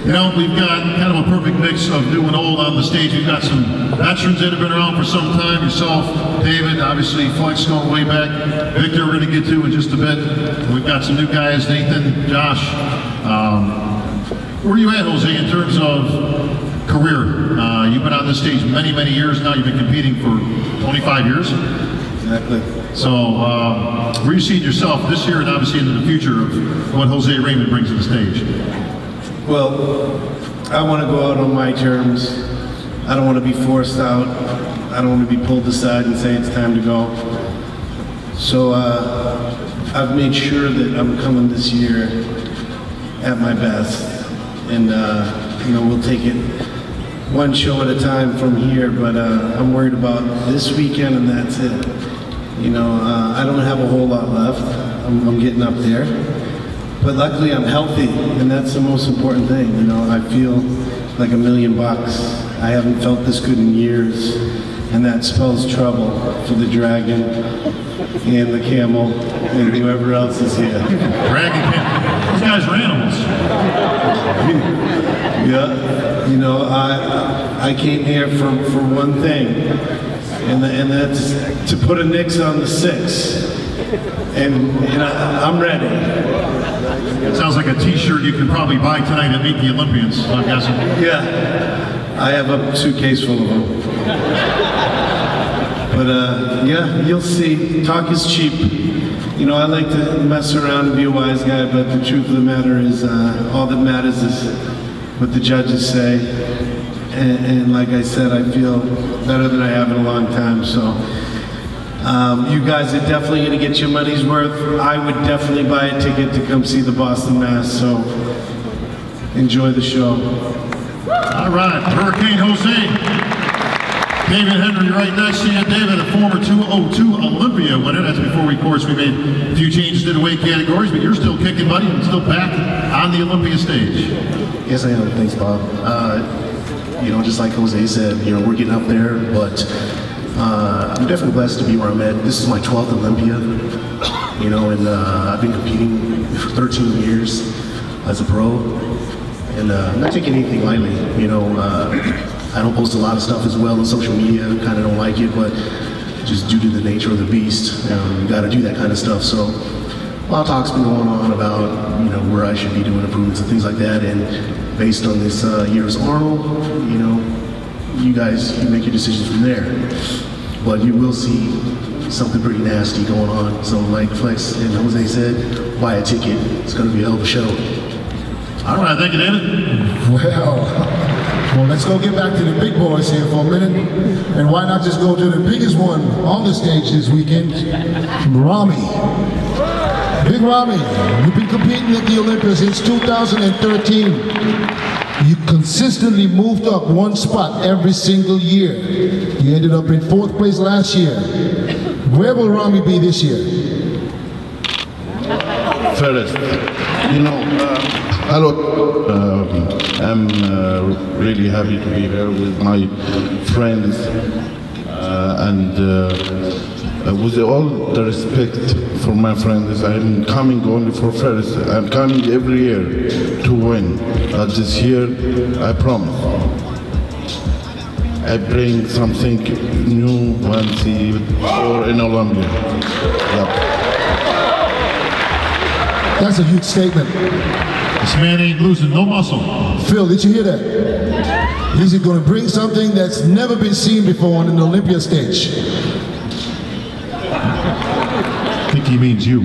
You know, we've got kind of a perfect mix of new and old on the stage. We've got some veterans that have been around for some time. Yourself, David, obviously Flex going way back. Victor, we're going to get to in just a bit. We've got some new guys, Nathan, Josh. Where are you at, Jose, in terms of career? You've been on this stage many, many years now. You've been competing for 25 years. Exactly. So, where are you seeing yourself this year and obviously into the future of what Jose Raymond brings to the stage? Well, I want to go out on my terms. I don't want to be forced out. I don't want to be pulled aside and say it's time to go. So I've made sure that I'm coming this year at my best. And you know, we'll take it one show at a time from here, but I'm worried about this weekend and that's it. You know, I don't have a whole lot left. I'm getting up there. But luckily I'm healthy, and that's the most important thing. You know, I feel like $1 million. I haven't felt this good in years, and that spells trouble for the dragon and the camel and whoever else is here. Dragon, camel. Those guys are animals. Yeah, you know, I came here for one thing, and that's to put a nix on the 6. And I'm ready. It sounds like a t-shirt you can probably buy tonight at Meet the Olympians, I'm guessing. Yeah, I have a suitcase full of them. But yeah, you'll see, talk is cheap. You know, I like to mess around and be a wise guy, but the truth of the matter is, all that matters is what the judges say. And like I said, I feel better than I have in a long time, so. You guys are definitely going to get your money's worth. I would definitely buy a ticket to come see the Boston Mass, so enjoy the show. All right, Hurricane Jose. David Henry right next to you. David, a former 202 Olympia winner. That's before we, of course, we made a few changes to the weight categories, but you're still kicking buddy and still back on the Olympia stage. Yes, I am. Thanks, Bob. You know, just like Jose said, you know, we're getting up there, but I'm definitely blessed to be where I'm at. This is my 12th Olympia, you know, and I've been competing for 13 years as a pro, and I'm not taking anything lightly, you know. I don't post a lot of stuff as well on social media, kind of don't like it, but just due to the nature of the beast, you got to do that kind of stuff. So a lot of talk's been going on about, you know, where I should be doing improvements and things like that, and based on this year's Arnold, you know, you guys can make your decisions from there. But you will see something pretty nasty going on. So like Flex and Jose said, buy a ticket. It's going to be a hell of a show. All right, thank you, David. Well, let's go get back to the big boys here for a minute. And why not just go to the biggest one on the stage this weekend, Ramy. Big Ramy, you've been competing at the Olympia since 2013. You consistently moved up one spot every single year. You ended up in 4th place last year. Where will Ramy be this year? First, you know, hello. I'm really happy to be here with my friends and with all the respect for my friends, I'm coming only for first. I'm coming every year to win. This year, I promise. I bring something new once or in Olympia. Yep. That's a huge statement. This man ain't losing no muscle. Phil, did you hear that? He's going to bring something that's never been seen before on an Olympia stage. I think he means you. I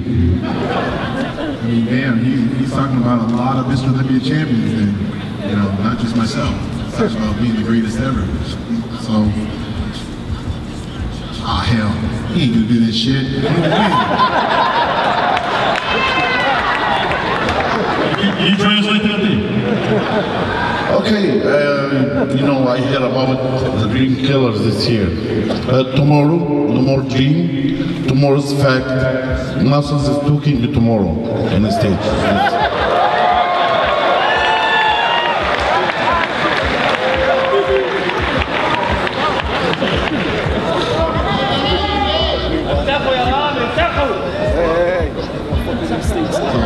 mean, damn, he's talking about a lot of Mr. Olympia champions, and, you know, not just myself. He's talking about being the greatest ever. So, hell, he ain't gonna do this shit. Can you translate that thing? Okay, you know, I heard about the dream killers this year. Tomorrow, no more dream. Tomorrow's fact. Muscles is talking to tomorrow on the stage.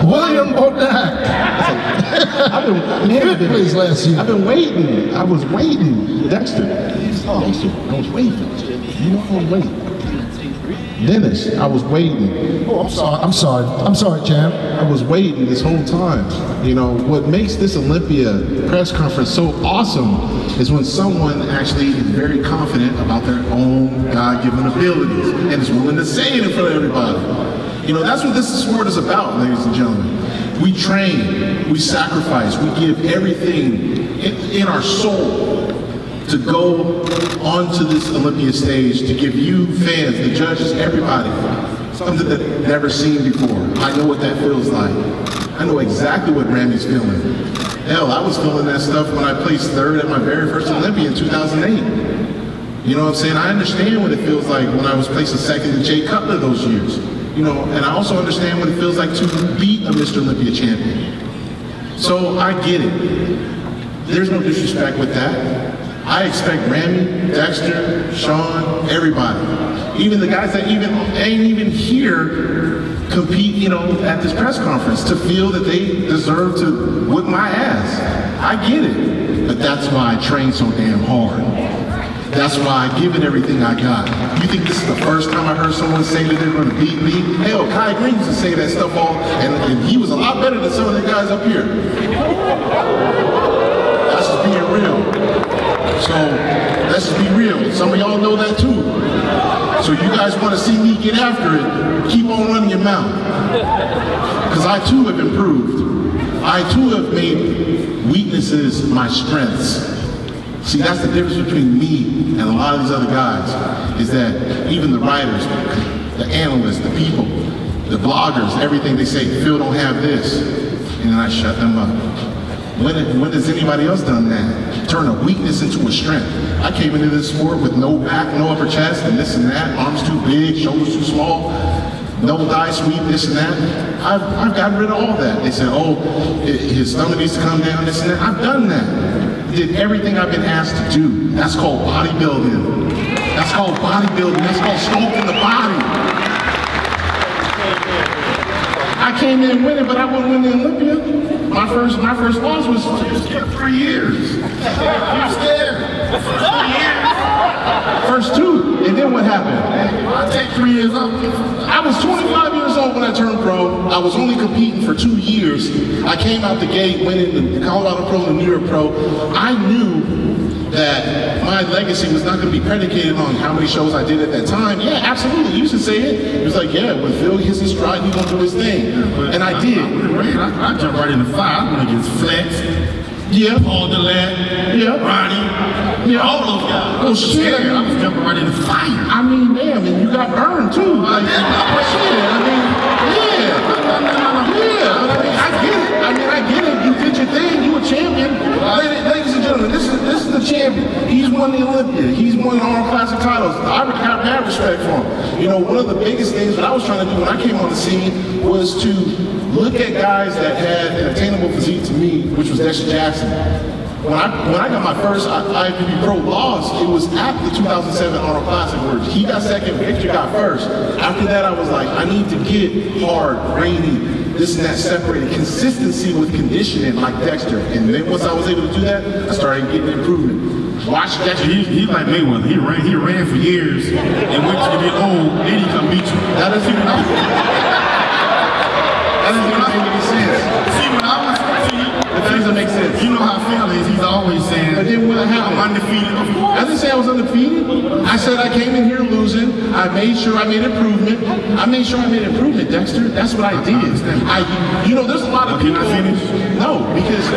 William Bodak. Fifth place last year. I've been waiting. I was waiting. Dexter. Dexter, I was waiting. You know I was waiting. Dennis, I was waiting. Oh, I'm sorry, champ. I was waiting this whole time. You know, what makes this Olympia press conference so awesome is when someone actually is very confident about their own God-given abilities and is willing to say it in front of everybody. You know, that's what this sport is about, ladies and gentlemen. We train, we sacrifice, we give everything in our soul to go onto this Olympia stage to give you fans, the judges, everybody, something that they've never seen before. I know what that feels like. I know exactly what Ramy's feeling. Hell, I was feeling that stuff when I placed 3rd at my very first Olympia in 2008. You know what I'm saying? I understand what it feels like when I was placing 2nd to Jay Cutler those years. You know, and I also understand what it feels like to beat a Mr. Olympia champion. So I get it. There's no disrespect with that. I expect Ramy, Dexter, Sean, everybody, even the guys that ain't even here compete, you know, at this press conference, to feel that they deserve to whip my ass. I get it, but that's why I train so damn hard. That's why I give it everything I got. You think this is the first time I heard someone say that they're going to beat me? Hell, Kai Green used to say that stuff all, and he was a lot better than some of the guys up here. That's just being real. So, let's just be real. Some of y'all know that too. So you guys want to see me get after it, keep on running your mouth. Because I too have improved. I too have made weaknesses my strengths. See, that's the difference between me and a lot of these other guys, is that even the writers, the analysts, the people, the bloggers, everything they say, Phil don't have this, and then I shut them up. When has anybody else done that? Turn a weakness into a strength. I came into this sport with no back, no upper chest, and this and that, arms too big, shoulders too small, no thigh sweep, this and that. I've gotten rid of all that. They said, oh, his stomach needs to come down, this and that. I've done that. Did everything I've been asked to do. That's called bodybuilding. That's called bodybuilding. That's called sculpting the body. I came in winning, but I wouldn't win the Olympia. My first loss was 3 years. I'm scared. 3 years. First 2, and then what happened? I take 3 years off. I was 25 years old when I turned pro. I was only competing for 2 years. I came out the gate, went into the Colorado Pro and the New York Pro. I knew that my legacy was not going to be predicated on how many shows I did at that time. Yeah, absolutely, you should say it. He was like, yeah, when Phil hits his stride, he's going to do his thing. And I did. I jumped right in the fire. I went against Flex. Yeah. Paul Delat. Yeah. Ronnie. Yeah. All those guys. Oh, shit. I was jumping right in the fire. I mean, damn, and you got burned too. Like, shit, I mean, yeah. Yeah, I get it. You did your thing. You a champion. Ladies and gentlemen, this is the champion. He's won the Olympia. He's won all classic titles. I have respect for him. You know, one of the biggest things that I was trying to do when I came on the scene was to look at guys that had an attainable physique to me, which was Dexter Jackson. When I got my first IFBB Pro loss, it was at the 2007 Arnold Classic where he got second, Victor got first. After that, I was like, I need to get hard, grainy, this and that separated, consistency with conditioning like Dexter. And then once I was able to do that, I started getting improvement. Watch Dexter. He's like Mayweather. He ran for years and went to get old, then he come beat you. That doesn't even make any sense. See, when I was it doesn't make sense. You know how Phil is. He's always saying, but then what happened? I'm undefeated. I didn't say I was undefeated. I said I came in here losing. I made sure I made improvement. Dexter. That's what I did. You know, there's a lot of people. Can I finish? No, because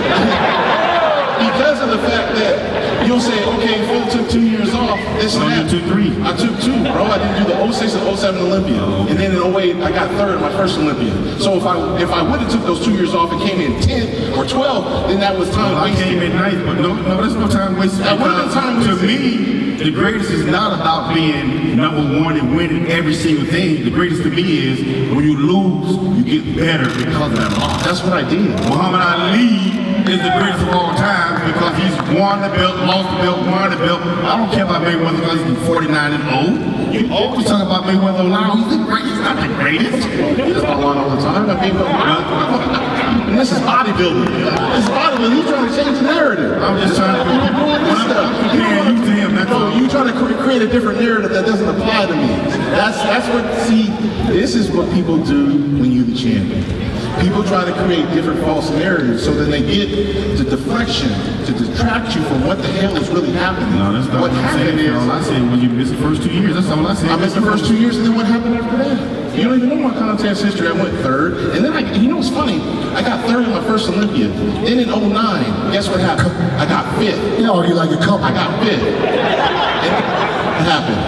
of the fact that you'll say, okay, Phil took 2 years off, this and that. You took 3. I took 2, bro. I didn't do the 06 and 07 Olympia. And then in 08, I got 3rd in my first Olympia. So if I would have took those 2 years off and came in 10th or 12th, then that was time wasted. I came in 9th, but no, there's no time wasted. That would have been time wasted. To me, the greatest is not about being #1 and winning every single thing. The greatest to me is when you lose, you get better because of that loss. That's what I did. Muhammad Ali is the greatest of all time because he's won the belt, lost the belt, won the belt. I don't care about Mayweather because he's 49-0. You always talk about Mayweather now. He's the greatest. He's not the greatest. He doesn't win all the time. I mean, and this is bodybuilding. This is bodybuilding. He's trying to change the narrative. I'm just trying to comparing you to him. You trying to create a different narrative that doesn't apply to me. That's what. See, this is what people do when you're the champion. People try to create different false narratives so that they get the deflection to detract you from what the hell is really happening. No, that's not what happened is. All I said when you missed the first 2 years, that's all I said. I missed the first 2 years, and then what happened after that? You don't even know my contest history. I went 3rd, and then you know what's funny? I got 3rd in my first Olympia. Then in 09, guess what happened? I got 5th. You argue like a couple. I got 5th. What happened?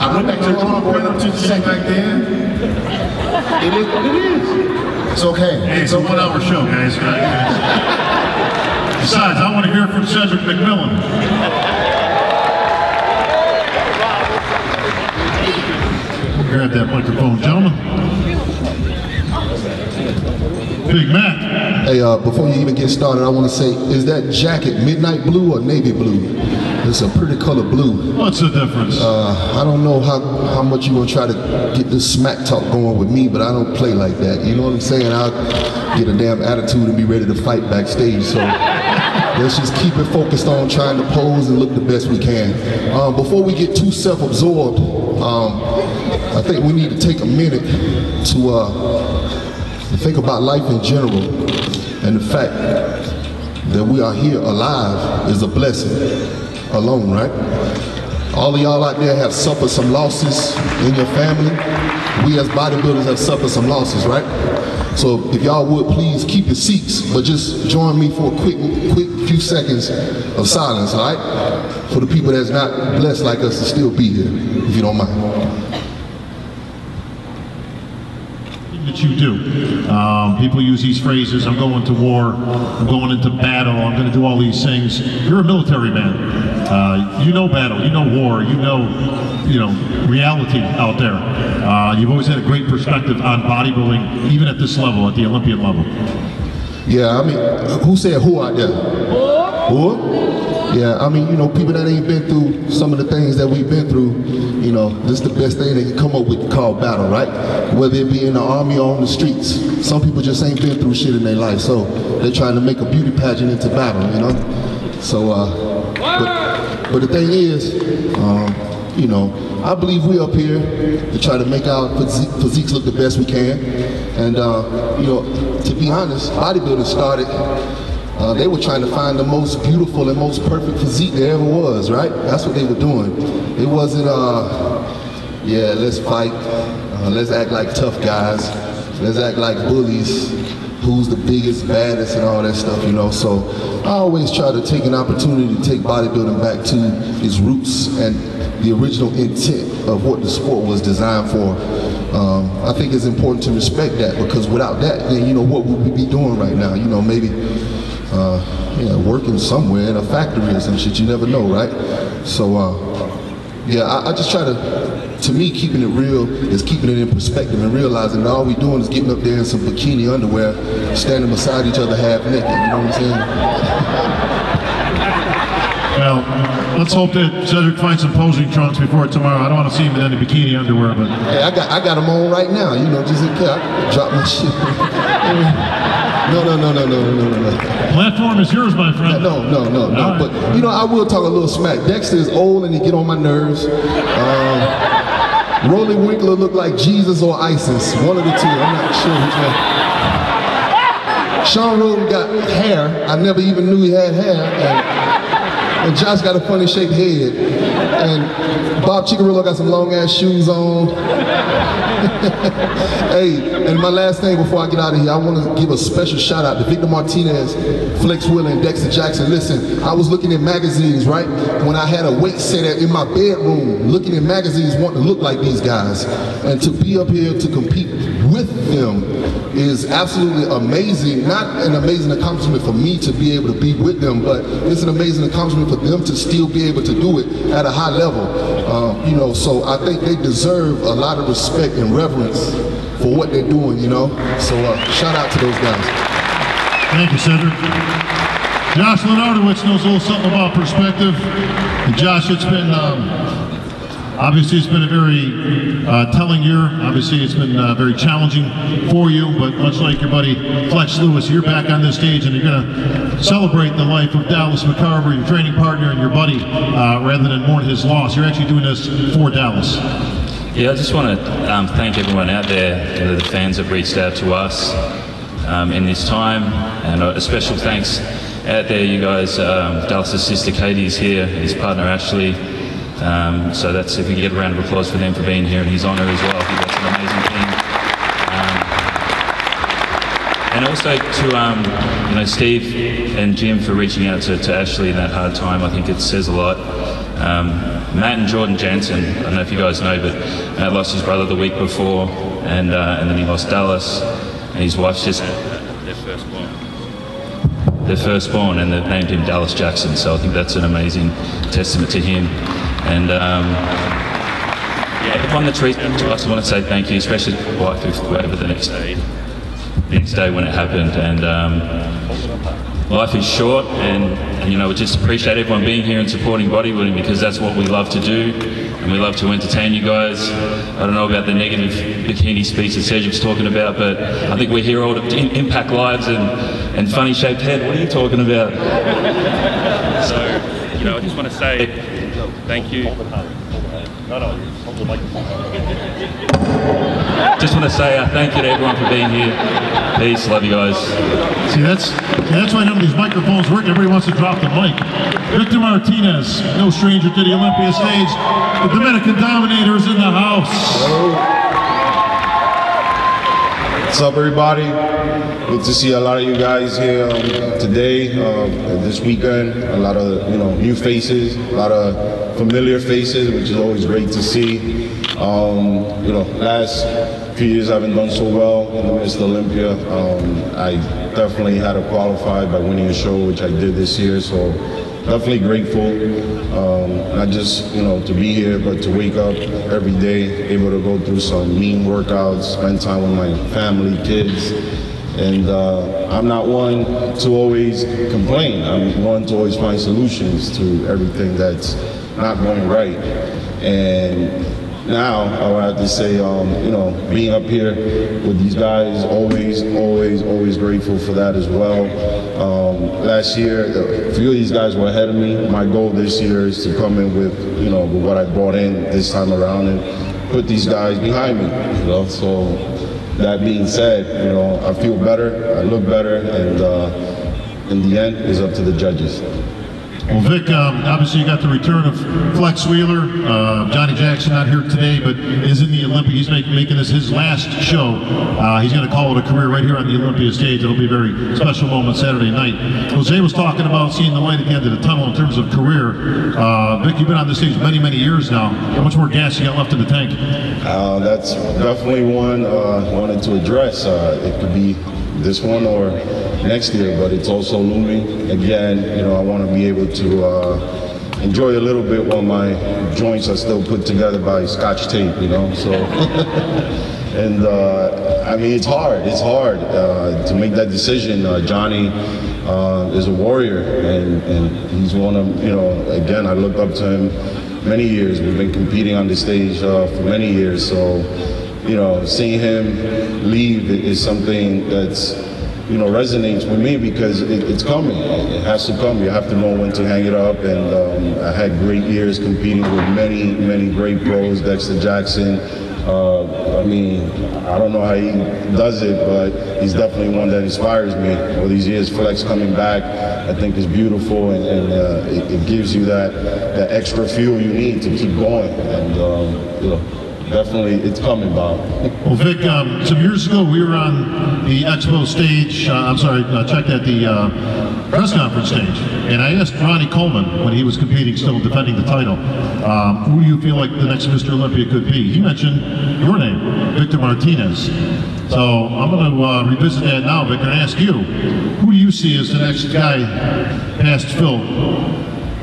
I went back to the drawing board up to second back then. It is what it is. It's okay. Hey, it's a 1 hour show, guys. Besides, I want to hear from Cedric McMillan. Grab that microphone, gentlemen. Big Mac. Hey, before you even get started, I want to say, is that jacket midnight blue or navy blue? It's a pretty color blue. What's the difference? I don't know how much you want to try to get this smack talk going with me, but I don't play like that. You know what I'm saying? I'll get a damn attitude and be ready to fight backstage. So let's just keep it focused on trying to pose and look the best we can. Before we get too self-absorbed, I think we need to take a minute to think about life in general, and the fact that we are here alive is a blessing alone, right? All of y'all out there have suffered some losses in your family. We as bodybuilders have suffered some losses, right? So if y'all would please keep your seats, but just join me for a quick few seconds of silence, all right? For the people that's not blessed like us to still be here, if you don't mind. That you do. People use these phrases, I'm going to war, I'm going into battle, I'm going to do all these things. You're a military man. You know battle, you know war, you know reality out there. You've always had a great perspective on bodybuilding, even at this level, at the Olympian level. Yeah, I mean, who said who out there? Who? Yeah, I mean, people that ain't been through some of the things that we've been through, this is the best thing they can come up with called battle, right? Whether it be in the army or on the streets. Some people just ain't been through shit in their life, so they're trying to make a beauty pageant into battle, So, but the thing is, I believe we're up here to try to make our physiques look the best we can. And, to be honest, bodybuilding started They were trying to find the most beautiful and most perfect physique there ever was, right? That's what they were doing. It wasn't, yeah, let's fight, let's act like tough guys, let's act like bullies, who's the biggest, baddest, and all that stuff, you know? So I always try to take an opportunity to take bodybuilding back to its roots and the original intent of what the sport was designed for. I think it's important to respect that, because without that, then, you know, what would we be doing right now? You know, maybe you know, working somewhere in a factory or some shit, you never know, right? So, yeah, I just try to me, keeping it real is keeping it in perspective and realizing that all we doing is getting up there in some bikini underwear, standing beside each other half naked, you know what I'm saying? Well, let's hope that Cedric finds some posing trunks before tomorrow. I don't want to see him in any bikini underwear, but... Hey, I got them on right now, you know, just in case I drop my shit. No. Platform is yours, my friend. No. Right. But, you know, I will talk a little smack. Dexter is old and he get on my nerves. Rolly Winkler looked like Jesus or ISIS. One of the two. I'm not sure which one. Sean Roden got hair. I never even knew he had hair. And Josh got a funny shaped head. And Bob Chicarillo got some long ass shoes on. Hey, and my last thing before I get out of here, I want to give a special shout out to Victor Martinez, Flex Wheeler, and Dexter Jackson. Listen, I was looking at magazines, right? When I had a weight set in my bedroom, looking at magazines wanting to look like these guys. And to be up here to compete with them is absolutely amazing. Not an amazing accomplishment for me to be able to be with them, but it's an amazing accomplishment for them to still be able to do it at a high level. You know, so I think they deserve a lot of respect and reverence for what they're doing, you know? So shout out to those guys. Thank you, Cedric. Josh Lenardowitz knows a little something about perspective. And Josh, it's been, obviously it's been a very telling year. Obviously it's been very challenging for you, but much like your buddy Flex Lewis, you're back on this stage and you're gonna celebrate the life of Dallas McCarver, your training partner and your buddy, rather than mourn his loss. You're actually doing this for Dallas. Yeah, I just want to thank everyone out there, the fans that reached out to us in this time, and a special thanks out there, you guys. Dallas's sister Katie is here, his partner Ashley. So that's, if we can get a round of applause for them for being here in his honour as well. I think that's an amazing thing. And also to you know, Steve and Jim for reaching out to Ashley in that hard time. I think it says a lot. Matt and Jordan Jensen, I don't know if you guys know, but Matt lost his brother the week before, and then he lost Dallas, and his wife's just their firstborn, and they've named him Dallas Jackson. So I think that's an amazing testament to him. And yeah, everyone that's reached out to us, I want to say thank you, especially to my wife who over the next day when it happened. And life is short, and you know, we just appreciate everyone being here and supporting bodybuilding, because that's what we love to do, and we love to entertain you guys. I don't know about the negative bikini speech that Cedric's talking about, but I think we're here all to impact lives and funny shaped head. What are you talking about? So, you know, I just want to say thank you. Just want to say thank you to everyone for being here. Peace, love you guys. See, that's why none of these microphones work. Everybody wants to drop the mic. Victor Martinez, no stranger to the Olympia stage. The Dominican Dominator is in the house. Hello. What's up, everybody? Good to see a lot of you guys here today, this weekend. A lot of new faces, a lot of familiar faces, which is always great to see. Last few years I haven't done so well in the Mr. Olympia. I definitely had to qualify by winning a show, which I did this year. So definitely grateful, not just to be here, but to wake up every day, able to go through some mean workouts, spend time with my family, kids. And I'm not one to always complain. I'm one to always find solutions to everything that's not going right. And now I would have to say, being up here with these guys, always grateful for that as well. Last year, a few of these guys were ahead of me. My goal this year is to come in with, with what I brought in this time around and put these guys behind me. So that being said, I feel better, I look better, and in the end, is up to the judges. Well, Vic, obviously you got the return of Flex Wheeler. Johnny Jackson not here today, but is in the Olympia. He's making this his last show. He's going to call it a career right here on the Olympia stage. It'll be a very special moment Saturday night. Jose was talking about seeing the light at the end of the tunnel in terms of career. Vic, you've been on this stage many, many years now. How much more gas you got left in the tank? That's definitely one I wanted to address. It could be this one or next year, but it's also looming. Again, you know, I want to be able to enjoy a little bit while my joints are still put together by Scotch tape, you know, so. And I mean, it's hard to make that decision. Johnny is a warrior, and he's one of, you know, again, I looked up to him many years. We've been competing on the stage for many years, so, you know, seeing him leave is something that's, you know, resonates with me because it's coming. It has to come. You have to know when to hang it up. And I had great years competing with many, many great pros. Dexter Jackson. I mean, I don't know how he does it, but he's definitely one that inspires me. All these years, Flex coming back, I think is beautiful, and it gives you that extra fuel you need to keep going. And you know, definitely, it's coming, Bob. Well, Vic, some years ago we were on the expo stage, checked at the press conference stage, and I asked Ronnie Coleman, when he was competing, still defending the title, who do you feel like the next Mr. Olympia could be? He mentioned your name, Victor Martinez. So I'm going to revisit that now, Victor, and ask you, who do you see as the next guy past Phil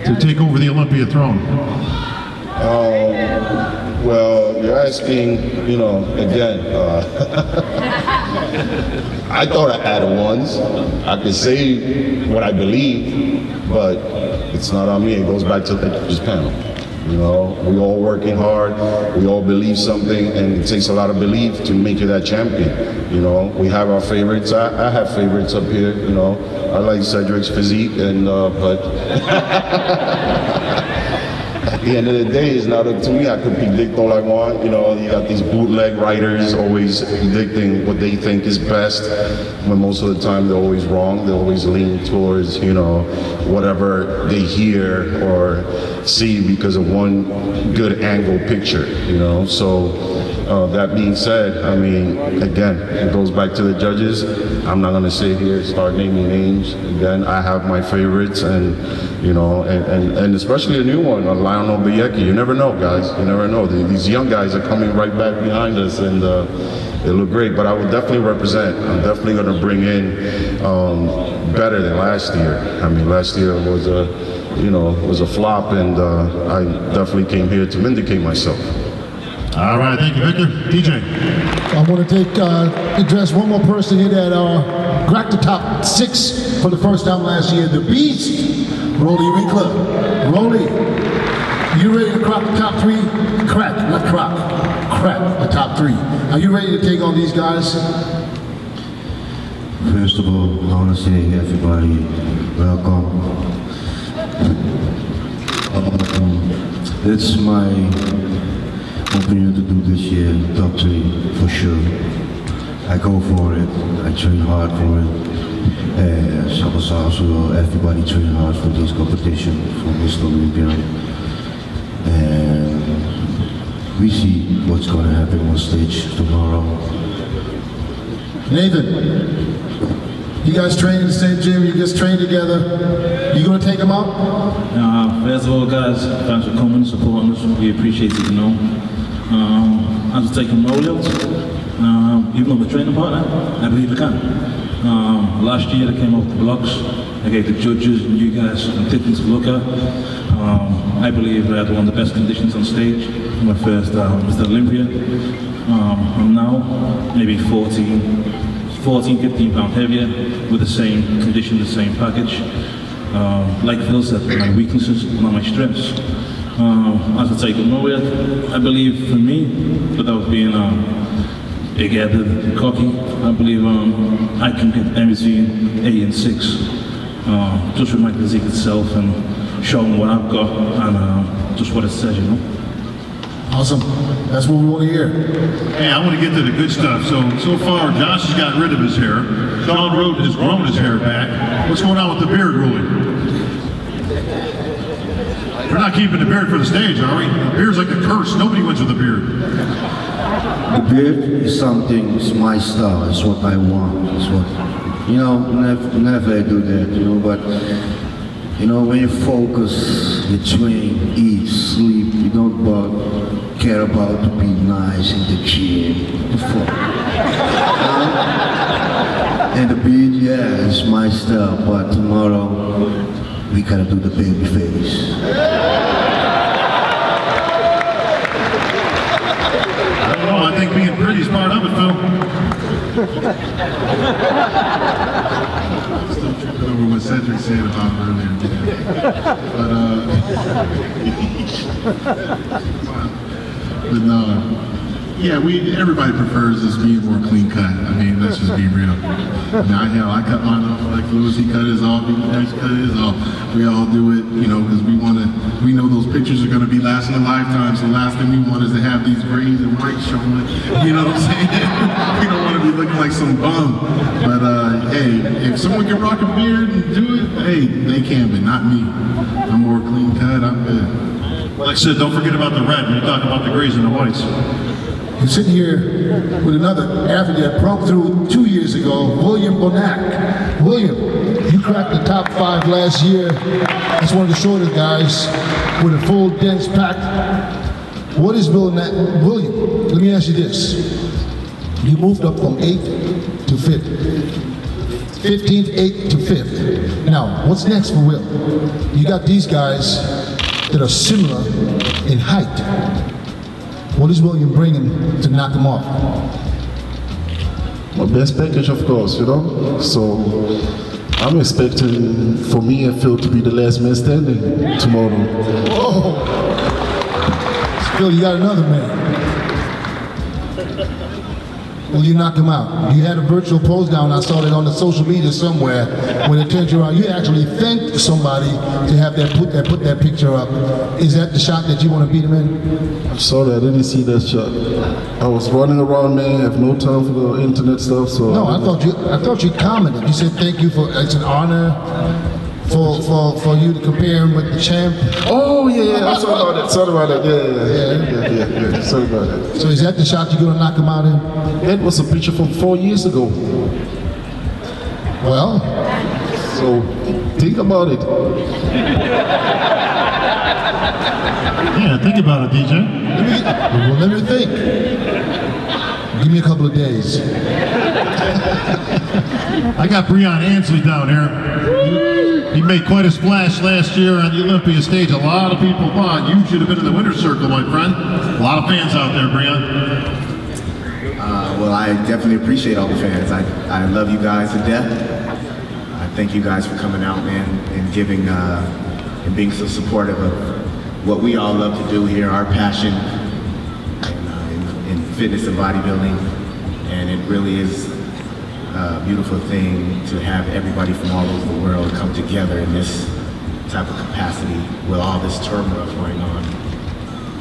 to take over the Olympia throne? Well, you're asking, you know, again, I thought I had it once. I could say what I believe, but it's not on me. It goes back to the judges panel. You know, we all working hard, we all believe something, and it takes a lot of belief to make you that champion. You know, we have our favorites. I have favorites up here, you know. I like Cedric's physique, and but at the end of the day, it's not up to me. I can predict all I want. You know, you got these bootleg writers always predicting what they think is best, when most of the time they're always wrong. They always lean towards, you know, whatever they hear or see because of one good angle picture, you know. So that being said, I mean, again, it goes back to the judges. I'm not gonna sit here, start naming names. Again, I have my favorites, and you know, and especially a new one, Lionel Biecki. You never know, guys. You never know. These young guys are coming right back behind us, and they look great. But I would definitely represent. I'm definitely going to bring in better than last year. I mean, last year was a flop, and I definitely came here to vindicate myself. All right, thank you, Victor. DJ. I want to address one more person here that cracked the top 6 for the first time last year. The Beast, Rolly Winkler. Rolly, you ready to crack the top 3? Crack, not crock. Crack the top 3. Are you ready to take on these guys? First of all, I want to say everybody, welcome. It's my opinion to do this year, top 3 for sure. I go for it, I train hard for it. Also, everybody train hard for this competition, for Mr. Olympia. And we see what's going to happen on stage tomorrow. Nathan, you guys train in the same gym, you just train together. You going to take them out? First of all, guys, thanks for coming, supporting us. We appreciate it, you know. I'm just taking rollouts. Even though we're training partner, I believe I can. Last year I came off the blocks. I gave the judges and you guys some things to look at. I believe I had one of the best conditions on stage. My first Mr. Olympia. I'm now maybe 14, 15 pounds heavier with the same condition, the same package. Like Phil said, my weaknesses, not my strengths. As I take it nowhere, I believe for me, without being big-headed and cocky, I believe I can get between 8 and 6, just with my physique itself and showing what I've got and just what it says, you know. Awesome. That's what we want to hear. Hey, I want to get to the good stuff. So far, Josh has got rid of his hair. Sean Roden has grown his hair back. What's going on with the beard ruling? We're not keeping the beard for the stage, are we? The beard's like a curse. Nobody wins with a beard. The beard is something, it's my style, it's what I want. It's what, you know, never do that, you know, but, you know, when you focus, you train, eat, sleep, you don't care about to be nice in the gym. The fuck? And the beard, yeah, it's my style, but tomorrow, we gotta do the baby face. I don't know, I think being pretty is part of it, Phil. Still tripping over what Cedric said about earlier. But no, yeah, everybody prefers this being more clean cut. I mean, let's just be real. Now, hell, I cut mine off like Lewis, he cut his off, he cut his off. We all do it, you know, because we know those pictures are going to be lasting a lifetime, so the last thing we want is to have these grays and whites showing, you know what I'm saying? We don't want to be looking like some bum. But, hey, if someone can rock a beard and do it, hey, they can, but not me. I'm more clean cut, I'm good. Like I said, don't forget about the red when you talk about the grays and the whites. You're sitting here with another athlete that broke through 2 years ago, William Bonac. William, you cracked the top 5 last year. That's one of the shortest guys with a full dense pack. What is Bonac? William, let me ask you this. You moved up from 8th to 5th. 15th, 8th to 5th. Now, what's next for Will? You got these guys that are similar in height. What is William bringing to knock him off? My best package, of course, you know? So I'm expecting for me and Phil to be the last man standing tomorrow. Oh! Phil, you got another man. Will you knock him out? You had a virtual pose down, I saw it on the social media somewhere, when it turned you around. You actually thanked somebody to have put that picture up. Is that the shot that you want to beat him in? I'm sorry, I didn't see that shot. I was running around, man, I have no time for the internet stuff, so... No, I thought you commented. You said thank you for, it's an honor for you to compare him with the champ. Oh, yeah, I'm sorry about that, yeah, sorry about that. So is that the shot you're going to knock him out in? That was a picture from 4 years ago. Well? So, think about it. Yeah, think about it, DJ. Let me think. Give me a couple of days. I got Breon Ansley down here. He made quite a splash last year on the Olympia stage. A lot of people thought you should have been in the winner's circle, my friend. A lot of fans out there, Breon. Well, I definitely appreciate all the fans. I love you guys to death. I thank you guys for coming out, man, and giving and being so supportive of what we all love to do here, our passion in fitness and bodybuilding. And it really is a beautiful thing to have everybody from all over the world come together in this type of capacity with all this turmoil going on.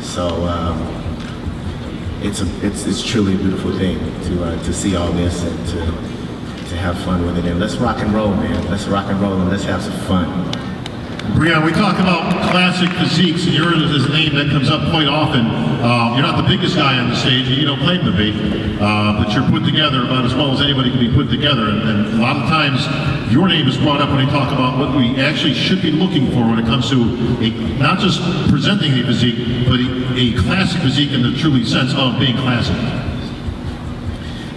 So it's truly a beautiful thing to see all this and to have fun with it. And let's rock and roll, man. Let's rock and roll and let's have some fun. Breon, we talk about classic physiques, and yours is a name that comes up quite often. You're not the biggest guy on the stage, and you don't claim to be, but you're put together about as well as anybody can be put together. And a lot of times, your name is brought up when they talk about what we actually should be looking for when it comes to not just presenting a physique, but a classic physique in the truly sense of being classic.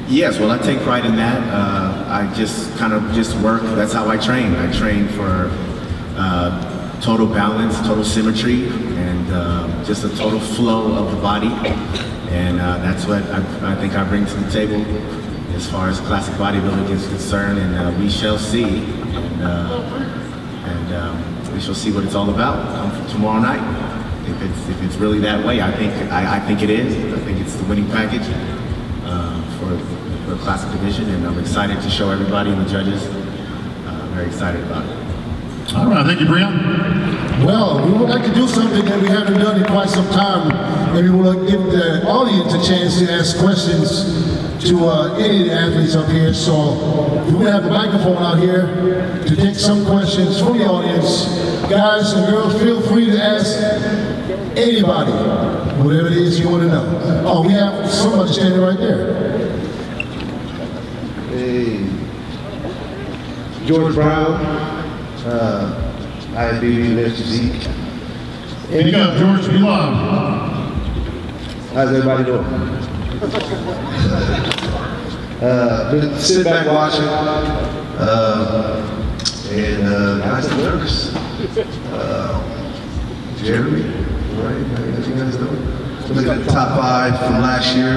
Yes, well, I take pride in that. I just kind of work. That's how I train. I train for total balance, total symmetry, and just a total flow of the body. And that's what I think I bring to the table as far as classic bodybuilding is concerned. And we shall see. And we shall see what it's all about come tomorrow night. If it's really that way, I think it is. I think it's the winning package for the classic division, and I'm excited to show everybody and the judges. Very excited about it. All right, thank you, Brian. Well, we would like to do something that we haven't done in quite some time. Maybe we'll give the audience a chance to ask questions to any of the athletes up here. So we're going to have a microphone out here to take some questions from the audience. Guys and girls, feel free to ask anybody whatever it is you want to know. Oh, we have somebody standing right there. Hey, George Brown, IFBB Mr. Physique. Speak up, George, be loud. How's everybody doing? Been sitting back watching, and guys are nervous. Jeremy, right? How you guys doing? Look at the top 5 from last year.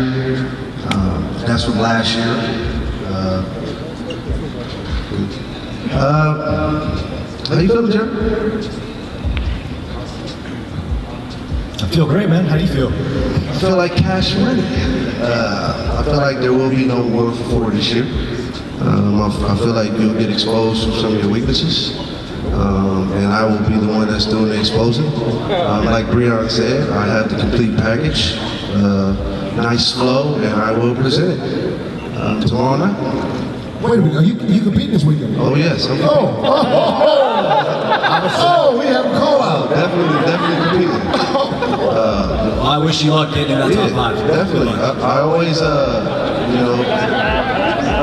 That's from last year. How you feeling, Jeremy? I feel great, man. How do you feel? I feel like cash money. I feel like there will be no more for this year. I feel like you'll get exposed to some of your weaknesses. And I will be the one that's doing the exposing. Like Brian said, I have the complete package, nice flow, and I will present it tomorrow night. Wait a minute, you competing this weekend? Oh yes. We have a call out. Definitely competing. I wish you luck getting in that top 5. Definitely. I always, I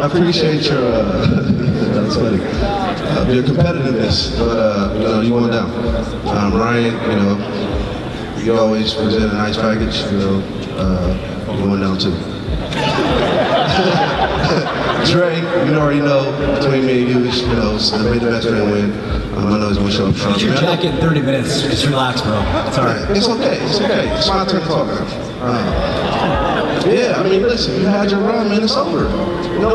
appreciate your, that's funny, your competitiveness, but, you went down. Ryan, you always present a nice package, you went down too. Dre, you already know, between me and you, may the best friend win. I know he's going to show up strong. Get your jacket in 30 minutes. Just relax, bro. It's all right. It's okay. It's my turn to talk now. Yeah, I mean, listen, you had your run, man. It's over.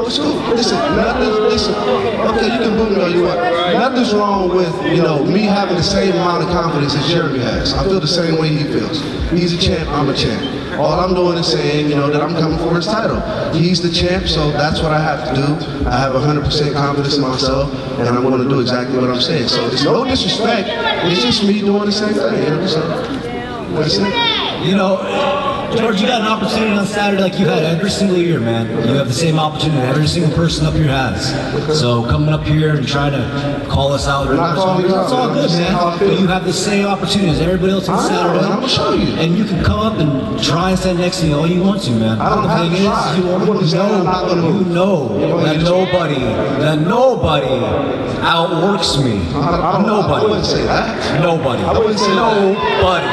It's cool. Listen. Okay, you can boo me all you want. Nothing's wrong with, me having the same amount of confidence as Jeremy has. I feel the same way he feels. He's a champ, I'm a champ. All I'm doing is saying, that I'm coming for his title. He's the champ, so that's what I have to do. I have 100% confidence in myself, and I'm going to do exactly what I'm saying. So it's no disrespect. It's just me doing the same thing. So that's it. George, you got an opportunity on Saturday like you had every single year, man. You have the same opportunity every single person up here has. So coming up here and trying to call us out, it's all good, man. But you have the same opportunity as everybody else on Saturday. I'm gonna show you. And you can come up and try and stand next to me all you want to, man. The thing is, you know that nobody outworks me. Nobody. I wouldn't say that. Nobody. I wouldn't say nobody.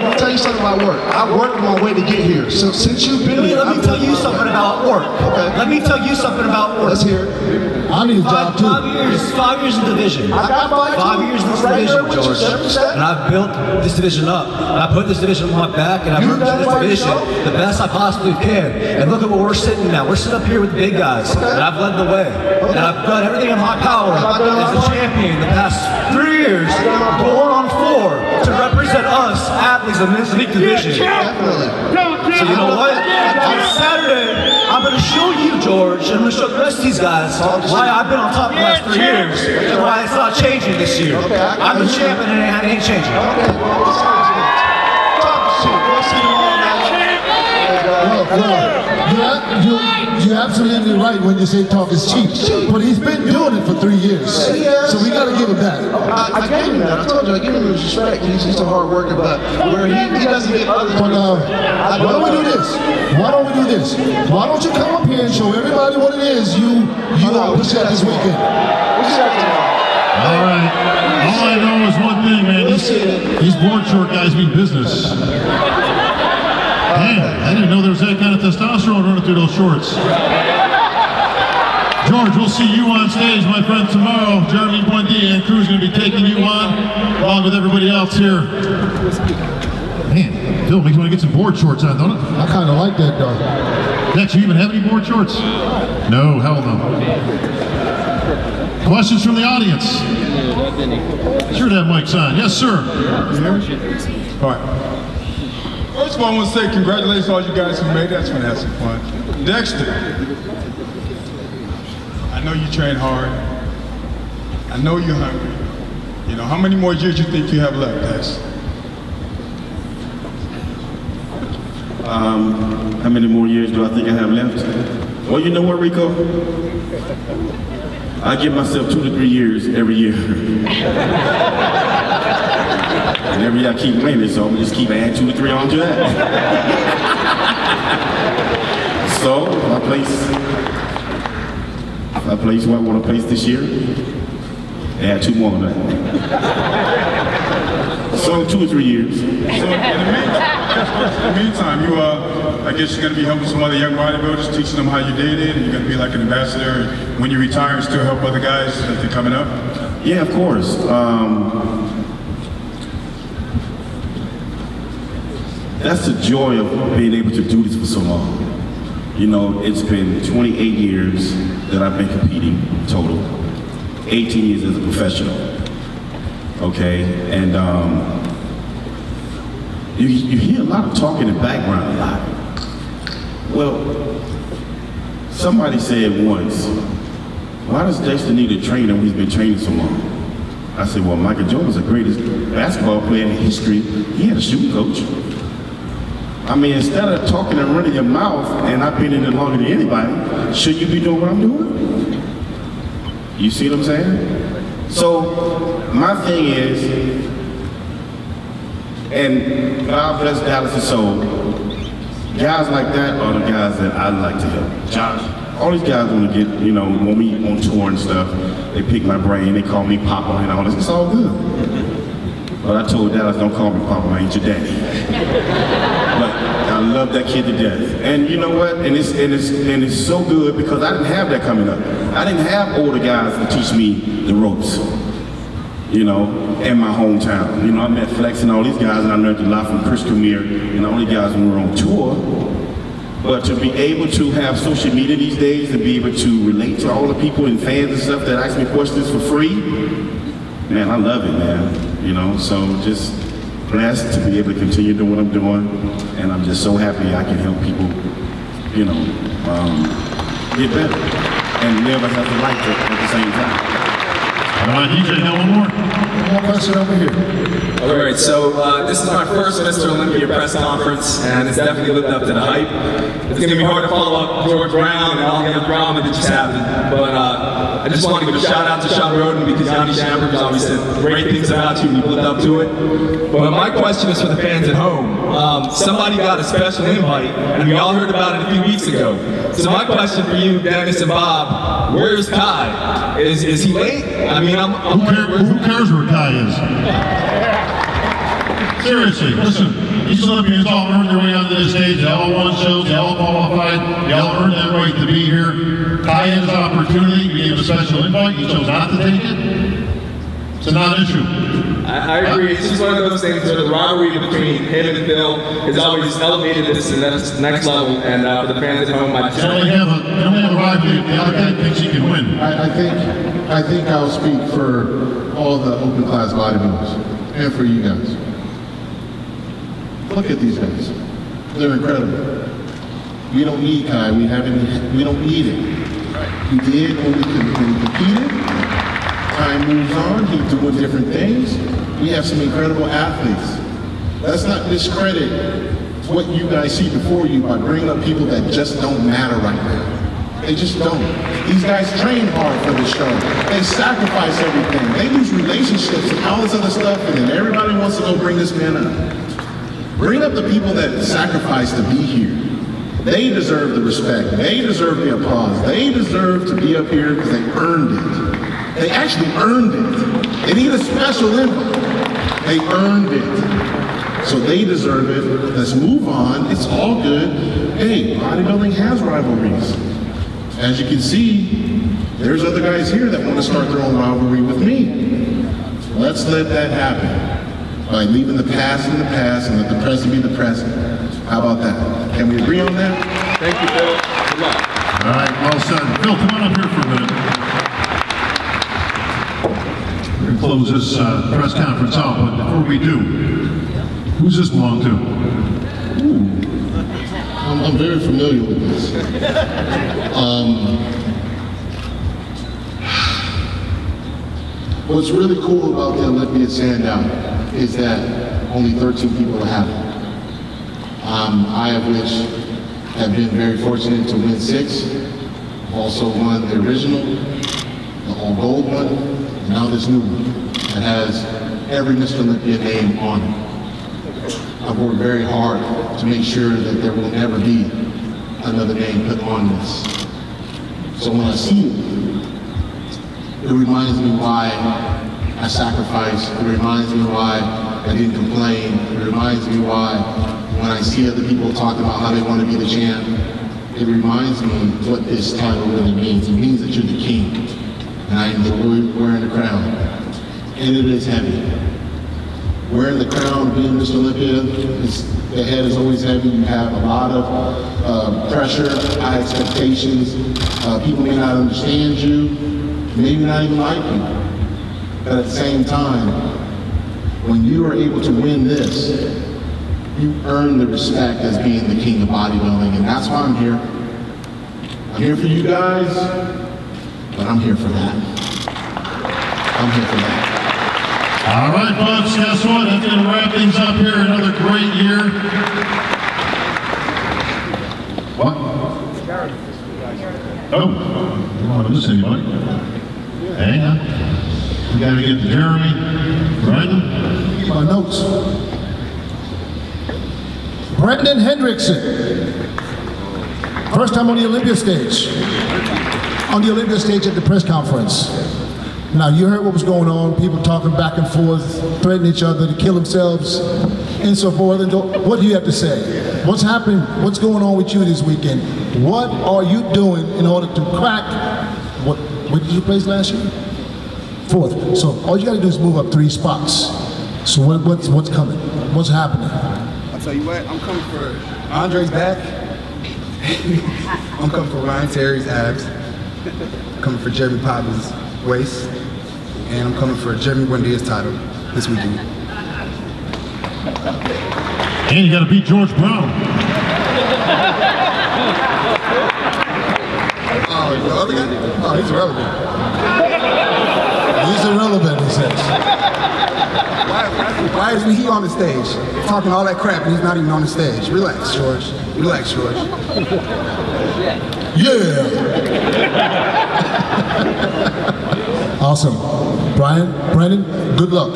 I'll tell you something about work. I worked my way to get here. So since you've been here, let me tell you something about work. Okay. Let me tell you something about work. Let's hear it. I need a job too. 5 years in division. I got 5 years in this division, George. And I've built this division up. And I put this division on my back, and I've worked this division the best I possibly can. And look at where we're sitting now. We're sitting up here with the big guys, and I've led the way. And I've done everything in my power as the champion the past 3 years, going on 4 to represent us athletes in this league division. So you know what? On Saturday, I'm going to show you, George, and I'm going to show the rest of these guys why I've been on top the last 3 years and why it's not changing this year. I'm the champion and it ain't changing. You're absolutely right when you say talk is cheap, but he's been doing it for 3 years, so we got to give him that. I gave him that. I told you, I give him his respect. He's a hard worker, but where he doesn't get other. But why don't we do this? Why don't you come up here and show everybody what it is you present this weekend? All right. All I know is one thing, man. These board short guys mean business. Damn, I didn't know there was that kind of testosterone running through those shorts. George, we'll see you on stage, my friend, tomorrow. Jeremy, Buendia, and crew's going to be taking you on, along with everybody else here. Man, Phil, makes me want to get some board shorts on, don't it? I kind of like that, though. Dex, you even have any board shorts? No, hell no. Questions from the audience? Sure that mic's on. Yes, sir. All right. First of all, I want to say congratulations to all you guys who made it. That's going to have some fun. Dexter. I know you train hard. I know you're hungry. You know, how many more years do you think you have left, Dex? How many more years do I think I have left? Well, you know what, Rico? I give myself 2 to 3 years every year. And every year I keep winning, so I'm gonna just keep adding 2 to 3 onto that. So, if I place who I want to place this year, add 2 more on that. So 2 or 3 years. So in the meantime, you I guess you're going to be helping some other young bodybuilders, teaching them how you did it, and you're going to be like an ambassador. And when you retire, still help other guys as they're coming up? Yeah, of course. That's the joy of being able to do this for so long. You know, it's been 28 years that I've been competing total, 18 years as a professional, okay? And you hear a lot of talk in the background, a lot. Well, somebody said once, why does Dexter need a trainer when he's been training so long? I said, well, Michael Jordan's the greatest basketball player in history. He had a shooting coach. I mean, instead of talking and running your mouth, and I've been in it longer than anybody, should you be doing what I'm doing? You see what I'm saying? So, my thing is, and God bless Dallas' soul, guys like that are the guys that I like to help. Josh, all these guys want to get, you know, want me on tour and stuff. They pick my brain, they call me Papa and all this. It's all good. But I told Dallas, don't call me Papa, I ain't your daddy. But I love that kid to death. And you know what? And it's so good because I didn't have that coming up. I didn't have older guys to teach me the ropes, you know, in my hometown. You know, I met Flex and all these guys, and I learned a lot from Chris Camille and all these guys when we were on tour. But to be able to have social media these days and be able to relate to all the people and fans and stuff that ask me questions for free, man, I love it, man. You know, so just blessed to be able to continue doing what I'm doing, and I'm just so happy I can help people, you know, get better and live a healthy life at the same time. All right, DJ, one more. One question over here. All right, so this is my first Mr. Olympia press conference, and it's definitely lived up to the hype. It's going to be hard to follow up George Brown and all the other drama that just happened, but I just want to give a shout out to Sean Roden because Yanni Shamberg has always said great things about you and you've lived up to it. But my question is for the fans at home. Somebody got a special invite, and we all heard about it a few weeks ago. So my question for you, Dennis and Bob, where's Kai? Is he late? I mean, who cares where Kai is? Seriously, listen, these Olympians all earned their way onto this stage. They all won shows, they all qualified, they all earned their right to be here. Kai had his opportunity, we gave a special invite, he chose not to take it. It's a non-issue. I agree. It's just one of those things where the rivalry between him and Phil has always elevated this to the next level. And for the fans at home, I just only have a rivalry if the other guy thinks he can win. I think I'll speak for all the open class bodybuilders and for you guys. Look at these guys. They're incredible. We don't need Kai. We don't need it. He did when we competed. Time moves on, he's doing different things. We have some incredible athletes. Let's not discredit what you guys see before you by bringing up people that just don't matter right now. They just don't. These guys train hard for this show. They sacrifice everything. They lose relationships and all this other stuff, and then everybody wants to go bring this man up. Bring up the people that sacrifice to be here. They deserve the respect. They deserve the applause. They deserve to be up here because they earned it. They actually earned it. They need a special invite. They earned it. So they deserve it. Let's move on. It's all good. Hey, bodybuilding has rivalries. As you can see, there's other guys here that want to start their own rivalry with me. Let's let that happen. By leaving the past in the past and let the present be the present. How about that? Can we agree on that? Thank you, Phil. Good luck. All right, well said. Phil, come on up here for a minute. We're going to close this press conference out, but before we do, who's this belong to? Ooh. I'm very familiar with this. What's really cool about the Olympia Sandown is that only 13 people have it. I of which have been very fortunate to win 6. Also won the original, the all gold one, and now this new one that has every Mr. Olympia name on it. I've worked very hard to make sure that there will never be another name put on this. So when I see it reminds me why I sacrificed. It reminds me why I didn't complain. It reminds me why when I see other people talk about how they want to be the champ, it reminds me what this title really means. It means that you're the king. And I enjoy wearing the crown. And it is heavy. Wearing the crown, being Mr. Olympia, the head is always heavy. You have a lot of pressure, high expectations. People may not understand you, maybe not even like you. But at the same time, when you are able to win this, you earn the respect as being the king of bodybuilding, and that's why I'm here. I'm here for you guys, but I'm here for that. I'm here for that. All right, folks, guess what? That's going to wrap things up here. Another great year. What? Oh, I don't want to miss anybody. Hang on. We got to get to Jeremy. Brandon? Get my notes. Brendan Hendrickson. First time on the Olympia stage. On the Olympia stage at the press conference. Now, you heard what was going on, people talking back and forth, threatening each other to kill themselves, and so forth. And what do you have to say? What's happening? What's going on with you this weekend? What are you doing in order to crack, what did you place last year? 4th. So all you got to do is move up 3 spots. So what's coming? What's happening? I'll tell you what, I'm coming for Andre's back. I'm coming for Ryan Terry's abs. I'm coming for Jeremy Poppins' waist. And I'm coming for Jeremy Buendia's title this weekend. And you got to beat George Brown. Oh, the other guy? Oh, he's irrelevant. He's irrelevant, he says. Why isn't he on the stage? Talking all that crap and he's not even on the stage. Relax, George. Relax, George. Yeah! Awesome. Brandon, good luck.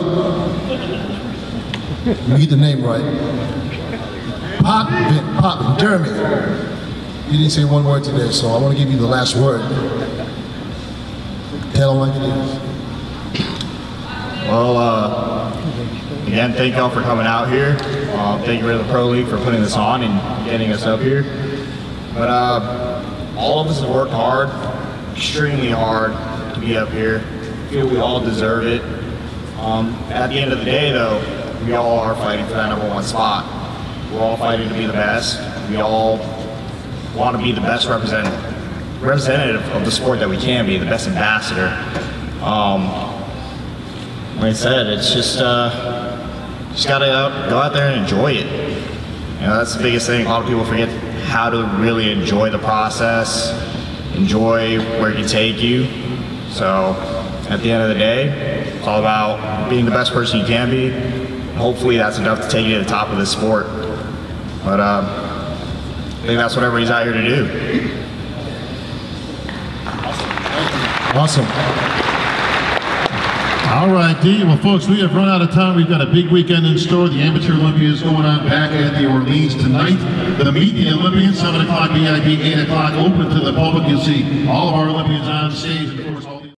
You get the name right. Poppin, Jeremy. You didn't say one word today, so I want to give you the last word. Tell them like it is. Well, again, thank y'all for coming out here. Thank you to the Pro League for putting this on and getting us up here. But all of us have worked hard, extremely hard to be up here. I feel we all deserve it. At the end of the day, though, we all are fighting for that #1 spot. We're all fighting to be the best. We all want to be the best representative of the sport that we can be, the best ambassador. Like I said, it's just gotta go out there and enjoy it. You know, that's the biggest thing. A lot of people forget how to really enjoy the process, enjoy where it can take you. So at the end of the day, it's all about being the best person you can be. Hopefully that's enough to take you to the top of this sport. But I think that's what everybody's out here to do. Awesome. All right, D. Well, folks, we have run out of time. We've got a big weekend in store. The Amateur Olympia is going on back at the Orleans tonight. The Meet the Olympians, 7 o'clock VIP, 8 o'clock, open to the public. You'll see all of our Olympians on stage. And of course,